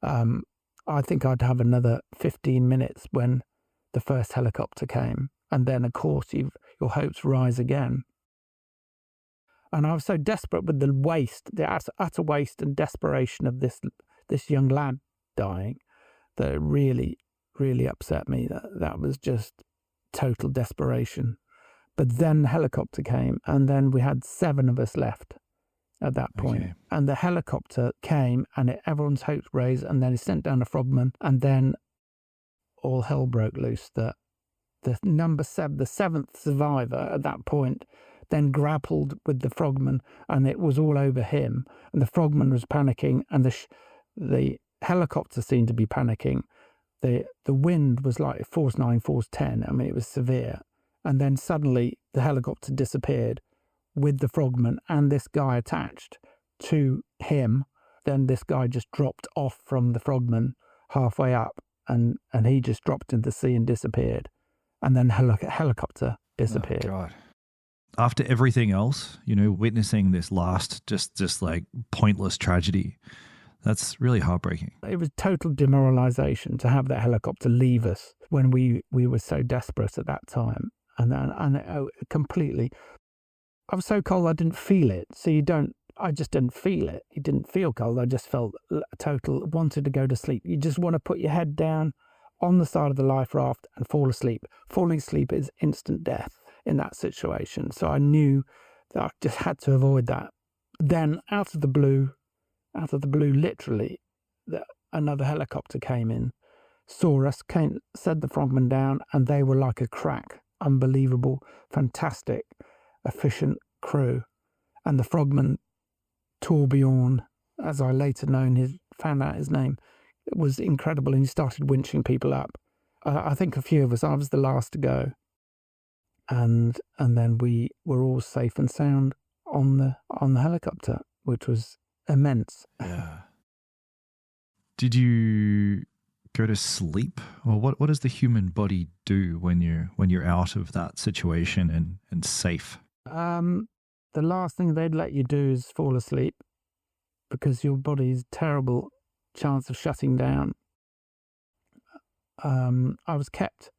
I think I'd have another 15 minutes when the first helicopter came. And then, of course, your hopes rise again. And I was so desperate with the utter waste and desperation of this young lad dying, that it really, really upset me. That was just total desperation. But then the helicopter came, and then we had 7 of us left at that point. Okay. And the helicopter came, and everyone's hopes raised, and then he sent down a frogman, and then all hell broke loose. The number 7, the 7th survivor at that point, then grappled with the frogman, and it was all over him. And the frogman was panicking, and the helicopter seemed to be panicking. The wind was like force 9, force 10. I mean, it was severe. And then suddenly the helicopter disappeared with the frogman and this guy attached to him. Then this guy just dropped off from the frogman halfway up, and he just dropped into the sea and disappeared. And then helicopter disappeared. Oh, God. After everything else, witnessing this last, just like pointless tragedy, that's really heartbreaking. It was total demoralization to have that helicopter leave us when we were so desperate at that time. And completely, I was so cold I didn't feel it. So I just didn't feel it. It didn't feel cold. I just felt wanted to go to sleep. You just want to put your head down on the side of the life raft and fall asleep. Falling asleep is instant death in that situation. So I knew that I just had to avoid that. Then out of the blue, literally, another helicopter came in, saw us, set the frogmen down, and they were like a crack. Unbelievable, fantastic, efficient crew. And the frogman, Torbjorn, as I later found out his name, it was incredible, and he started winching people up. I think a few of us, I was the last to go. And then we were all safe and sound on the helicopter, which was immense. Yeah. Did you go to sleep, or what does the human body do when you're out of that situation and safe? The last thing they'd let you do is fall asleep, because your body's terrible chance of shutting down. I was kept,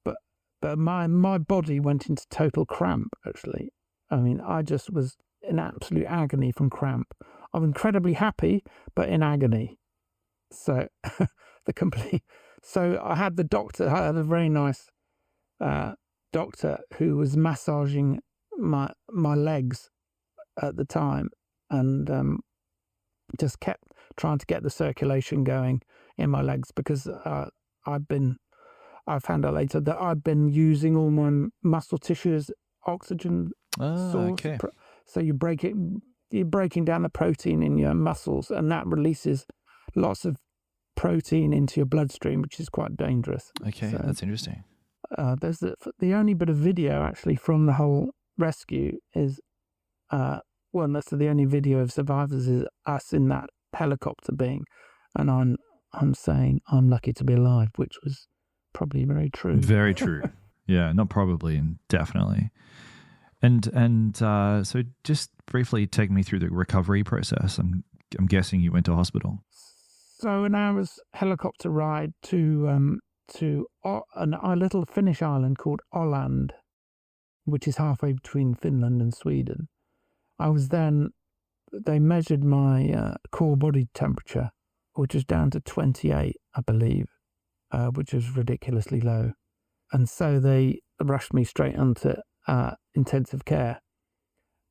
but my body went into total cramp, actually. I mean, I just was in absolute agony from cramp. I'm incredibly happy, but in agony. So so I had the doctor, I had a very nice doctor who was massaging my legs at the time, and just kept trying to get the circulation going in my legs, because I found out later that I'd been using all my muscle tissue as oxygen source. Okay. So you're breaking down the protein in your muscles, and that releases lots of protein into your bloodstream, which is quite dangerous. Okay, So, that's interesting. there's the only bit of video actually from the whole rescue is that's the only video of survivors is us in that helicopter being, and I'm saying I'm lucky to be alive, which was probably very true. Very true. Yeah, not probably, and definitely. And so just briefly take me through the recovery process. I'm guessing you went to hospital. So an hour's helicopter ride to a little Finnish island called Åland, which is halfway between Finland and Sweden. They measured my core body temperature, which was down to 28, I believe, which was ridiculously low. And so they rushed me straight onto intensive care,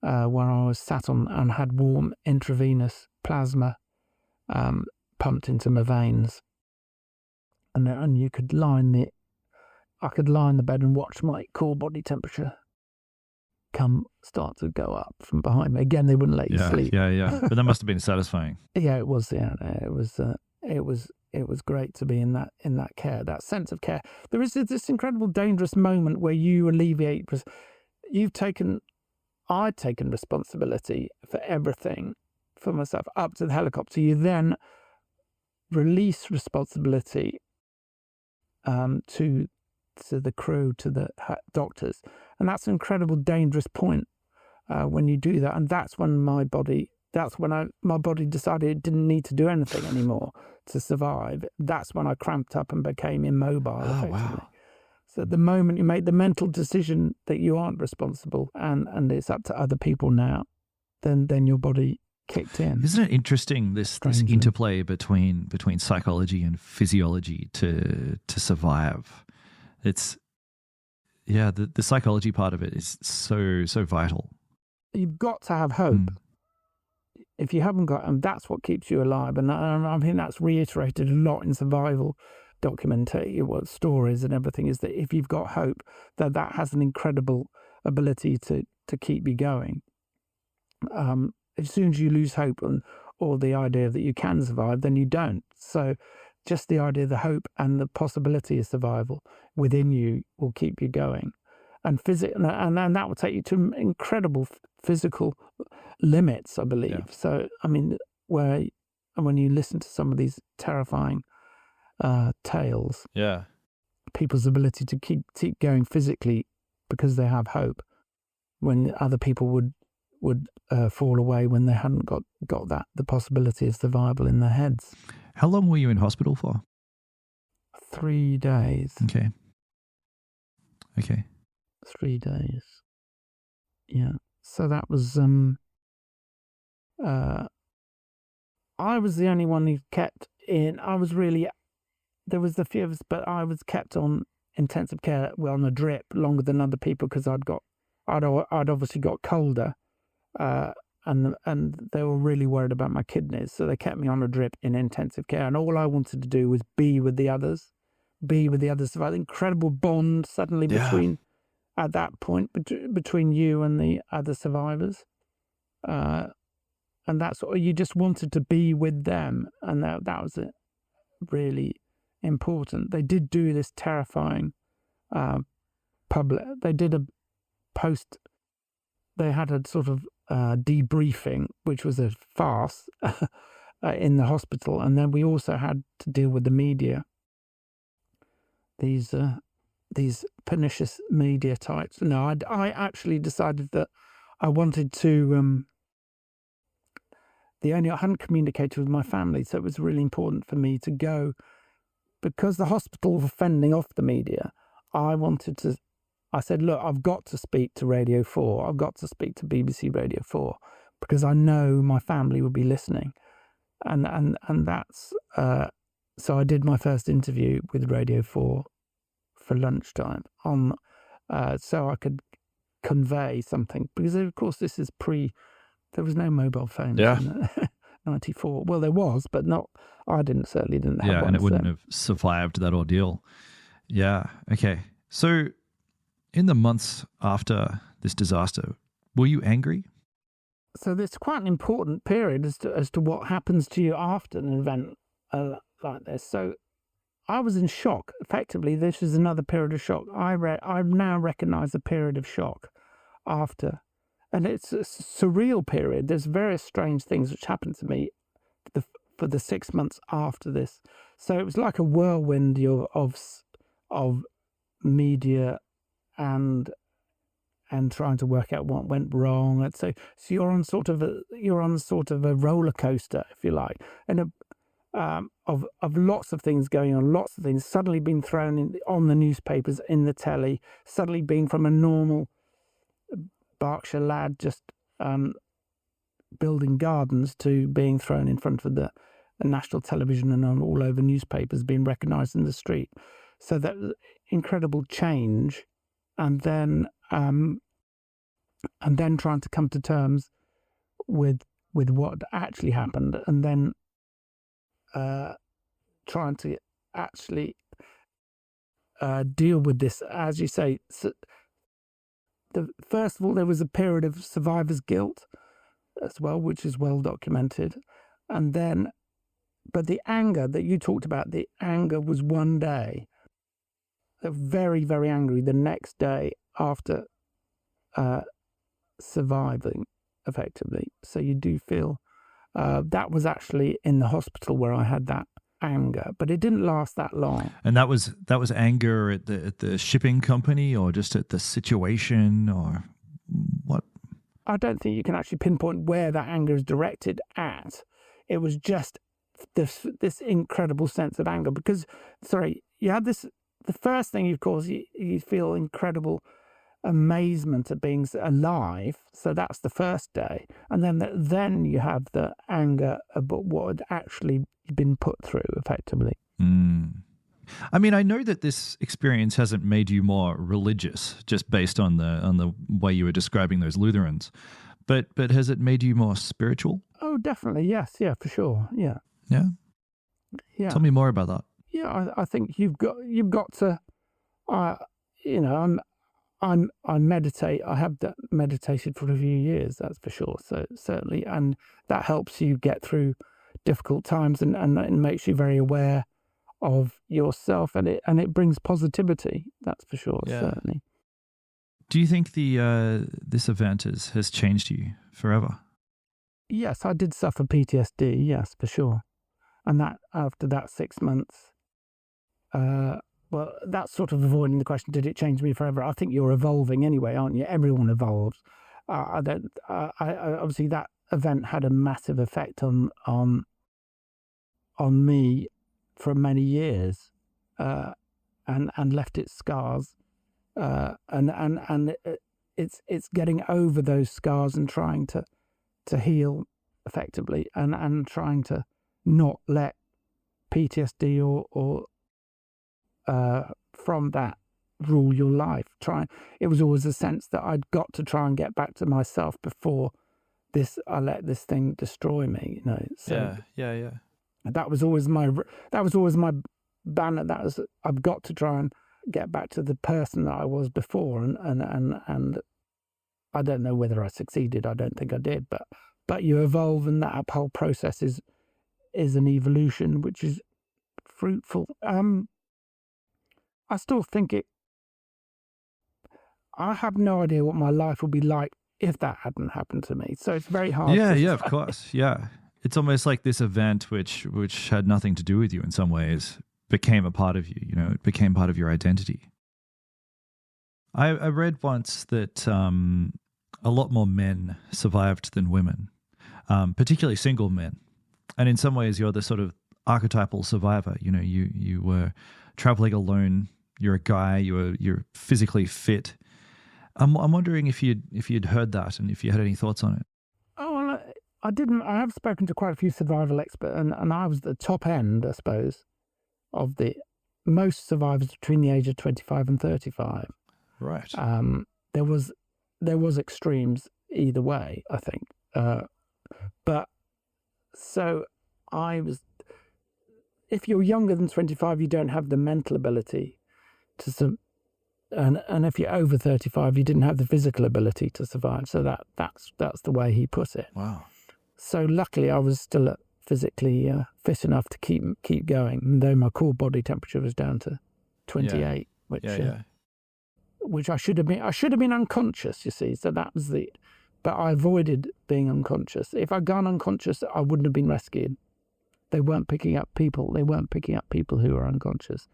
where I was sat on and had warm intravenous plasma pumped into my veins. And you could I could lie in the bed and watch my core body temperature start to go up from behind me. Again, they wouldn't let you sleep. Yeah. But that must have been satisfying. Yeah, it was. Yeah, it was great to be in that care, that sense of care. There is this incredible dangerous moment where you alleviate. I'd taken responsibility for everything for myself up to the helicopter. You then release responsibility to the crew, to the doctors, and that's an incredible dangerous point when you do that. And that's when my body decided it didn't need to do anything anymore to survive. That's when I cramped up and became immobile, effectively. Wow. So the moment you make the mental decision that you aren't responsible and it's up to other people now, then your body kicked in. Isn't it interesting, this interplay between psychology and physiology to survive? It's the psychology part of it is so vital. You've got to have hope. If you haven't got, and that's what keeps you alive. And I think that's reiterated a lot in survival documentary, stories and everything, is that if you've got hope, that has an incredible ability to keep you going. As soon as you lose hope or the idea that you can survive, then you don't. So just the idea, the hope and the possibility of survival within you will keep you going. And and that will take you to incredible physical limits, I believe. Yeah. So, I mean, when you listen to some of these terrifying tales, people's ability to keep going physically because they have hope, when other people would fall away when they hadn't got the possibility of survival in their heads. How long were you in hospital for? 3 days. Okay. 3 days. Yeah. So that was I was the only one who kept in. There was a few of us, but I was kept on intensive care, on a drip longer than other people, because I'd obviously got colder, and they were really worried about my kidneys, so they kept me on a drip in intensive care, and all I wanted to do was be with the others. So that incredible bond suddenly between at that point between you and the other survivors, and that's what you just wanted to be with them, and that was it. Really important. They did do this terrifying they did a post. They had a sort of debriefing, which was a farce, in the hospital, and then we also had to deal with the media. These pernicious media types. No, I actually decided that I wanted to. I hadn't communicated with my family, so it was really important for me to go, because the hospital were fending off the media. I said, look, I've got to speak to Radio 4. I've got to speak to BBC Radio 4, because I know my family will be listening. And that's, so I did my first interview with Radio 4 for lunchtime so I could convey something, because of course this is there was no mobile phones in 94. Well, there was, but not, certainly didn't have one. Yeah, and it wouldn't have survived that ordeal. Yeah, okay. So in the months after this disaster, were you angry? So there's quite an important period as to what happens to you after an event like this. So I was in shock. Effectively, this is another period of shock. I now recognise a period of shock after. And it's a surreal period. There's various strange things which happened to me for the 6 months after this. So it was like a whirlwind of media and trying to work out what went wrong. And so you're on sort of a roller coaster, if you like, and of lots of things going on, lots of things suddenly being thrown on the newspapers, in the telly, suddenly being from a normal Berkshire lad just building gardens to being thrown in front of the national television and on all over newspapers, being recognised in the street. So that incredible change, and then trying to come to terms with what actually happened, and then trying to actually deal with this, as you say. First of all, there was a period of survivor's guilt as well, which is well documented. And then, but the anger that you talked about, the anger was one day. Very, very angry the next day after surviving, effectively. So you do feel that was actually in the hospital where I had that anger, but it didn't last that long. And that was anger at the shipping company, or just at the situation, or what? I don't think you can actually pinpoint where that anger is directed at. It was just this incredible sense of anger, because you had this. The first thing, of course, you feel incredible amazement at being alive. So that's the first day, and then you have the anger about what had actually been put through, effectively. I mean, I know that this experience hasn't made you more religious, just based on the way you were describing those Lutherans, but has it made you more spiritual? Oh, definitely, yes, yeah, for sure, yeah. Tell me more about that. Yeah, I think you've got to, I meditate. I have meditated for a few years, that's for sure. So certainly, and that helps you get through difficult times, and it makes you very aware of yourself, and it brings positivity. That's for sure. Yeah. Certainly. Do you think this event has changed you forever? Yes, I did suffer PTSD. Yes, for sure. And that after that 6 months. Well, that's sort of avoiding the question, did it change me forever? I think you're evolving anyway, aren't you? Everyone evolves. Obviously that event had a massive effect on me for many years, and left its scars. And it's getting over those scars and trying to heal effectively, and trying to not let PTSD or from that rule your life. It was always a sense that I'd got to try and get back to myself before I let this thing destroy me. So yeah. That was always my banner. I've got to try and get back to the person that I was before, and I don't know whether I succeeded. I don't think I did, but you evolve, and that whole process is an evolution which is fruitful. I still think I have no idea what my life would be like if that hadn't happened to me. So it's very hard. Yeah, of course. Yeah. it's almost like this event, which had nothing to do with you in some ways, became a part of you. You know, it became part of your identity. I read once that a lot more men survived than women, particularly single men. And in some ways, you're the sort of archetypal survivor. You know, you were traveling alone. You're a guy. You're physically fit. I'm wondering if you'd heard that and if you had any thoughts on it. Oh, well, I didn't. I have spoken to quite a few survival experts, and I was the top end, I suppose, of the most survivors between the age of 25 and 35. Right. There was extremes either way, I think. But so I was. If you're younger than 25, you don't have the mental ability to and if you're over 35, you didn't have the physical ability to survive. So that's the way he put it. Wow. So luckily, I was still physically fit enough to keep going, though my core body temperature was down to 28, which I should have been. I should have been unconscious. You see, so that was the. But I avoided being unconscious. If I'd gone unconscious, I wouldn't have been rescued. They weren't picking up people. They weren't picking up people who were unconscious.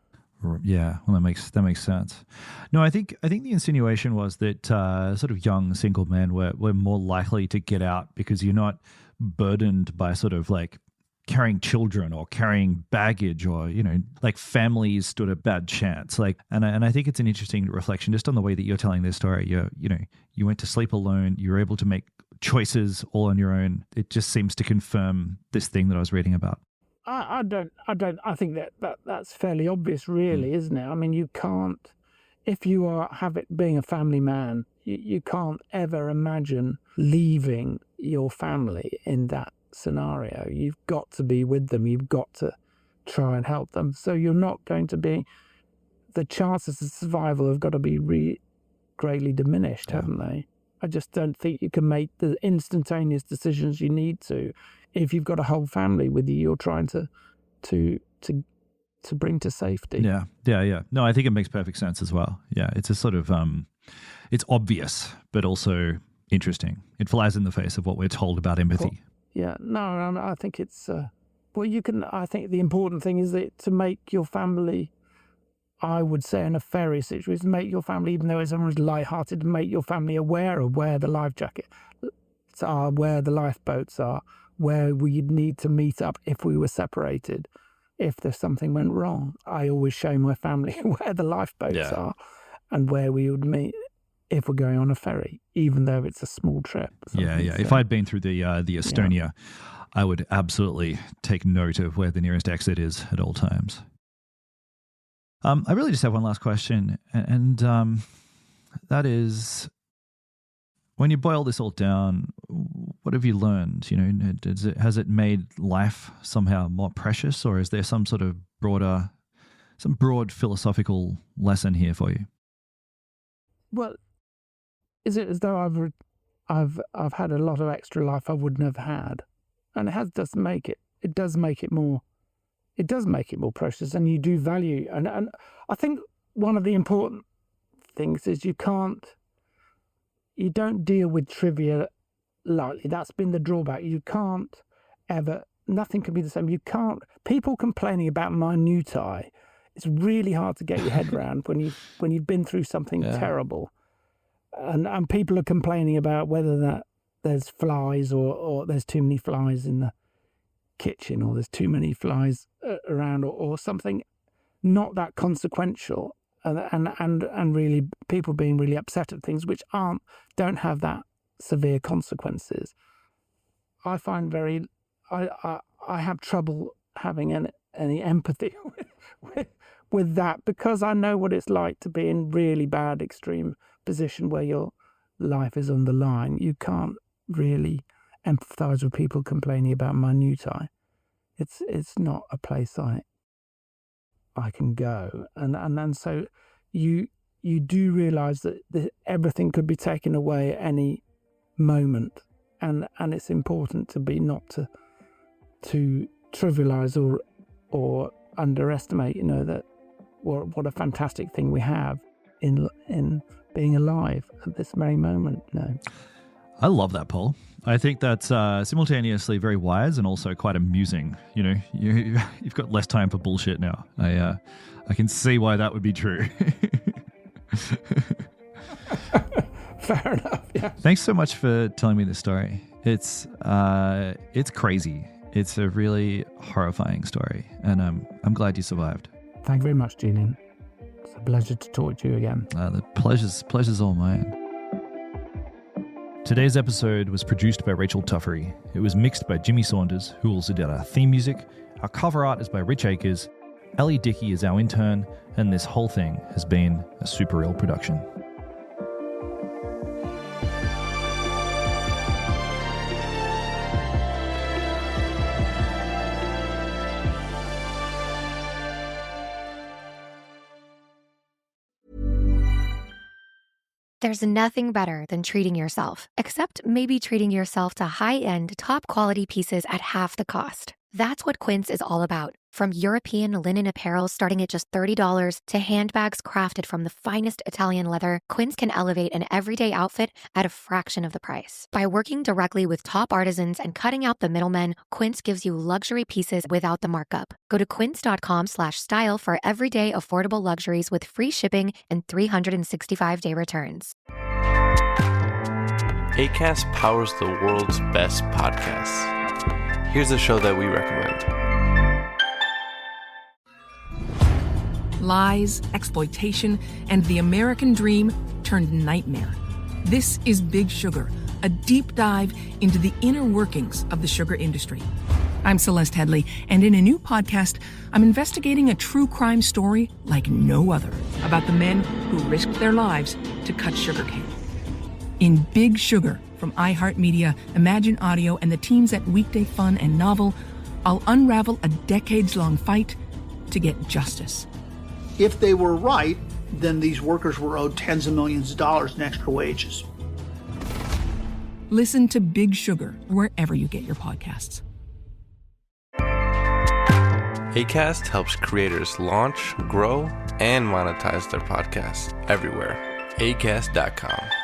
Yeah, well, that makes sense. No, I think the insinuation was that sort of young single men were more likely to get out because you're not burdened by sort of like carrying children or carrying baggage, or like families stood a bad chance. Like, and I think it's an interesting reflection just on the way that you're telling this story. You went to sleep alone. You were able to make choices all on your own. It just seems to confirm this thing that I was reading about. I think that's fairly obvious, really, isn't it? I mean, you can't, if you have it being a family man, you can't ever imagine leaving your family in that scenario. You've got to be with them. You've got to try and help them. So you're not going to be, the chances of survival have got to be greatly diminished, haven't they? I just don't think you can make the instantaneous decisions you need to. If you've got a whole family with you, you're trying to bring to safety. Yeah. No, I think it makes perfect sense as well. Yeah, it's a sort of it's obvious, but also interesting. It flies in the face of what we're told about empathy. I think it's I think the important thing is that to make your family, I would say in a ferry situation, make your family, even though it's almost lighthearted, to make your family aware of where the life jackets are, where the lifeboats are, where we'd need to meet up if we were separated, if there's something went wrong. I always show my family where the lifeboats are and where we would meet if we're going on a ferry, even though it's a small trip. Yeah. If I'd been through the Estonia, I would absolutely take note of where the nearest exit is at all times. I really just have one last question, and that is, when you boil this all down, what have you learned? Has it made life somehow more precious, or is there some sort of broad philosophical lesson here for you? Well, is it as though I've had a lot of extra life I wouldn't have had, and it does make it more precious, and you do value. And I think one of the important things is you don't deal with trivia lightly. That's been the drawback. You can't ever, nothing can be the same. People complaining about minutiae, it's really hard to get your head around when you've been through something terrible. And people are complaining about whether that there's flies or there's too many flies in the kitchen, or there's too many flies around, or something not that consequential, and really people being really upset at things which don't have that severe consequences. I find I have trouble having any empathy with that, because I know what it's like to be in really bad extreme position where your life is on the line. You can't really empathise with people complaining about minutiae. It's not a place I can go, and so you do realise that everything could be taken away at any moment, and it's important to be not to trivialise or underestimate that what a fantastic thing we have in being alive at this very moment. No. I love that, Paul. I think that's simultaneously very wise and also quite amusing. You know, you've got less time for bullshit now. I can see why that would be true. Fair enough, yeah. Thanks so much for telling me this story. It's crazy. It's a really horrifying story, and I'm glad you survived. Thank you very much, Julian. It's a pleasure to talk to you again. The pleasure's all mine. Today's episode was produced by Rachel Tuffery. It was mixed by Jimmy Saunders, who also did our theme music. Our cover art is by Rich Akers. Ellie Dickey is our intern, and this whole thing has been a Super Real production. There's nothing better than treating yourself, except maybe treating yourself to high-end, top-quality pieces at half the cost. That's what Quince is all about. From European linen apparel starting at just $30 to handbags crafted from the finest Italian leather, Quince can elevate an everyday outfit at a fraction of the price. By working directly with top artisans and cutting out the middlemen, Quince gives you luxury pieces without the markup. Go to quince.com/style for everyday affordable luxuries with free shipping and 365-day returns. Acast powers the world's best podcasts. Here's a show that we recommend. Lies, exploitation, and the American dream turned nightmare. This is Big Sugar, a deep dive into the inner workings of the sugar industry. I'm Celeste Headley, and in a new podcast, I'm investigating a true crime story like no other about the men who risked their lives to cut sugarcane. In Big Sugar, from iHeartMedia, Imagine Audio, and the teams at Weekday Fun and Novel, I'll unravel a decades-long fight to get justice. If they were right, then these workers were owed tens of millions of dollars in extra wages. Listen to Big Sugar wherever you get your podcasts. Acast helps creators launch, grow, and monetize their podcasts everywhere. Acast.com.